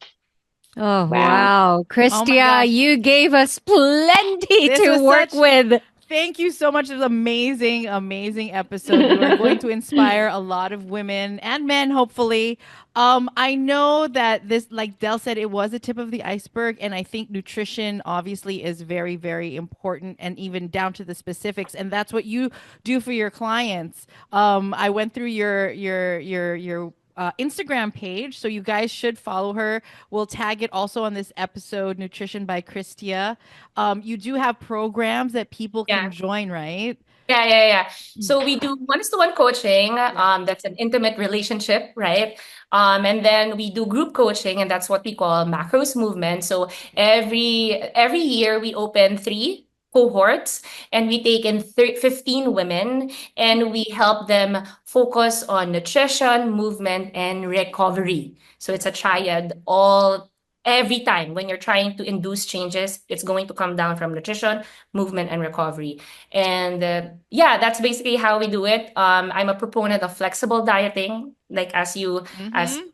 Oh, Wow. wow. Oh my Christia, gosh. you gave us plenty This to was work such with. Thank you so much. It was amazing, amazing episode. You are going to inspire a lot of women and men, hopefully. I know that this, like Dell said, it was a tip of the iceberg, and I think nutrition obviously is very, very important, and even down to the specifics. And that's what you do for your clients. I went through your Instagram page. So you guys should follow her. We'll tag it also on this episode, Nutrition by Kristia. You do have programs that people can Yeah. join, right? Yeah. So we do one-to-one coaching. That's an intimate relationship, right? And then we do group coaching, and that's what we call macros movement. So every year we open 3 cohorts, and we take in 15 women, and we help them focus on nutrition, movement, and recovery. So it's a triad all every time when you're trying to induce changes, it's going to come down from nutrition, movement, and recovery. And yeah, that's basically how we do it. I'm a proponent of flexible dieting. Like as Mm-hmm.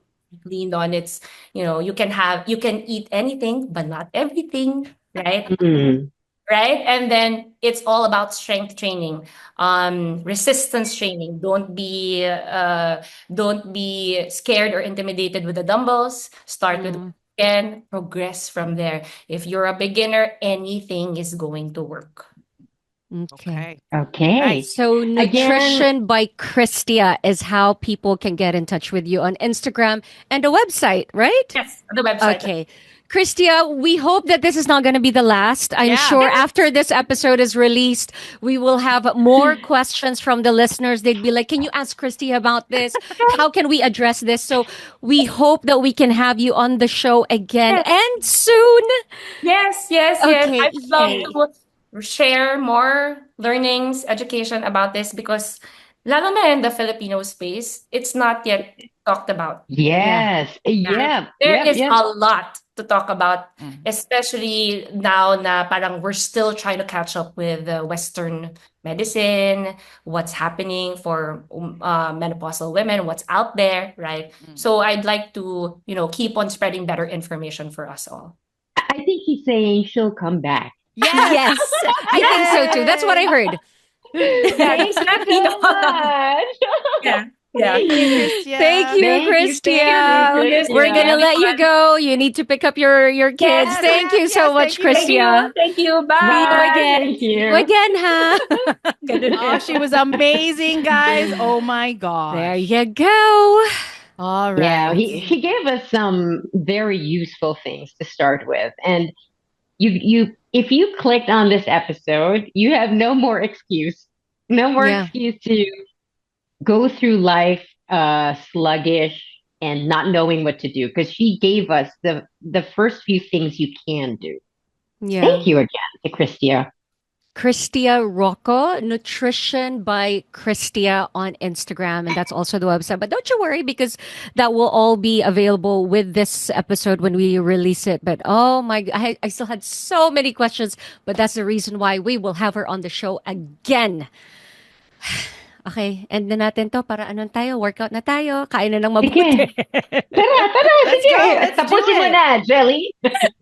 leaned on, it's you can eat anything, but not everything, right? Mm. Right? And then it's all about strength training, resistance training. Don't be scared or intimidated with the dumbbells. Start with Mm, and progress from there. If you're a beginner, anything is going to work. okay. Okay. Okay. Nice. So, Again, Nutrition by Christia is how people can get in touch with you on Instagram and a website, right? Yes, the website. Okay. Christia, we hope that this is not going to be the last. I'm Yeah. sure after this episode is released, we will have more questions from the listeners. They'd be like, can you ask Christia about this? How can we address this? So we hope that we can have you on the show again Yes. and soon. Yes. Okay. I'd love Yay. to share more learnings, education about this because lalo na in the Filipino space, it's not yet talked about. Yeah. yes. Right? Yep. There Yep. is Yep. a lot to talk about, Mhm. especially now na parang we're still trying to catch up with Western medicine, what's happening for menopausal women, what's out there, right? Mm. So I'd like to, keep on spreading better information for us all. I think she's saying she'll come back. Yes. Yes. I think so too. That's what I Yay. heard. Yeah, Thank just you let me so know. much. Yeah, yeah. Thank you, Thank Christia. you, Thank you, Christia. Yes, We're thank you, gonna Christia. let you everyone. go. You need to pick up your kids. Yes, Thank you so much, Thank you. thank you. Christia. Thank you. See you Bye. again. Thank See you you. again, ha. Oh, she was amazing, guys. Oh my There gosh. you go. All Yeah, right. she gave us some very useful things to start with. And you if you clicked on this episode, you have no more excuse. No more Yeah. excuse to go through life sluggish and not knowing what to do because she gave us the first few things you can do. Yeah. Thank you again to Kristia. Kristia Roco, Nutrition by Kristia on Instagram. And that's also the website. But don't you worry because that will all be available with this episode when we release it. But oh my, I still had so many questions. But that's the reason why we will have her on the show again. Okay, end na natin to para anon tayo, workout na tayo, kain na ng mabuti. Sige. Tara, Let's sige. go. Let's do Tapusin mo it. na, Jelly.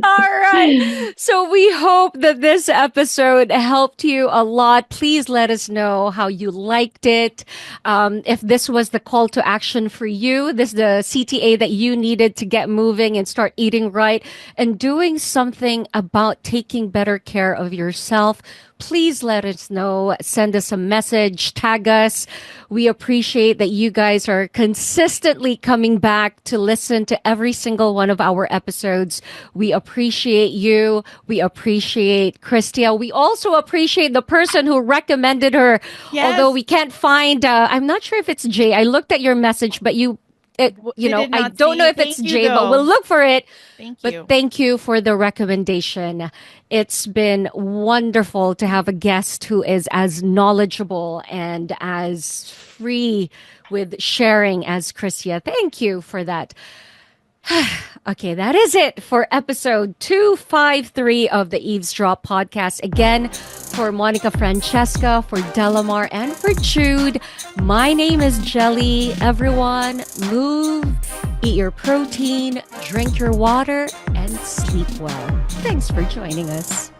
All right. So we hope that this episode helped you a lot. Please let us know how you liked it. If this was the call to action for you, this is the CTA that you needed to get moving and start eating right and doing something about taking better care of yourself. Please let us know. Send us a message, tag us. We appreciate that you guys are consistently coming back to listen to every single one of our episodes. We appreciate you. We appreciate Kristia. We also appreciate the person who recommended her. Yes. Although we can't find, I'm not sure if it's Jay. I looked at your message, but I don't know if it's Jay, but we'll look for it. Thank you. But thank you for the recommendation. It's been wonderful to have a guest who is as knowledgeable and as free with sharing as Kristia. Thank you for that. Okay, that is it for episode 253 of the Eavesdrop podcast. Again, for Monica Francesca, for Delamar, and for Jude, my name is Jelly. Everyone, move, eat your protein, drink your water, and sleep well. Thanks for joining us.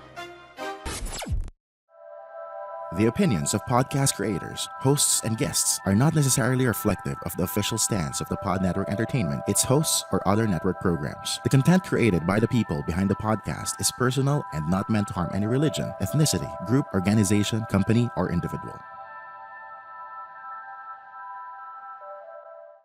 The opinions of podcast creators, hosts, and guests are not necessarily reflective of the official stance of the Pod Network Entertainment, its hosts, or other network programs. The content created by the people behind the podcast is personal and not meant to harm any religion, ethnicity, group, organization, company, or individual.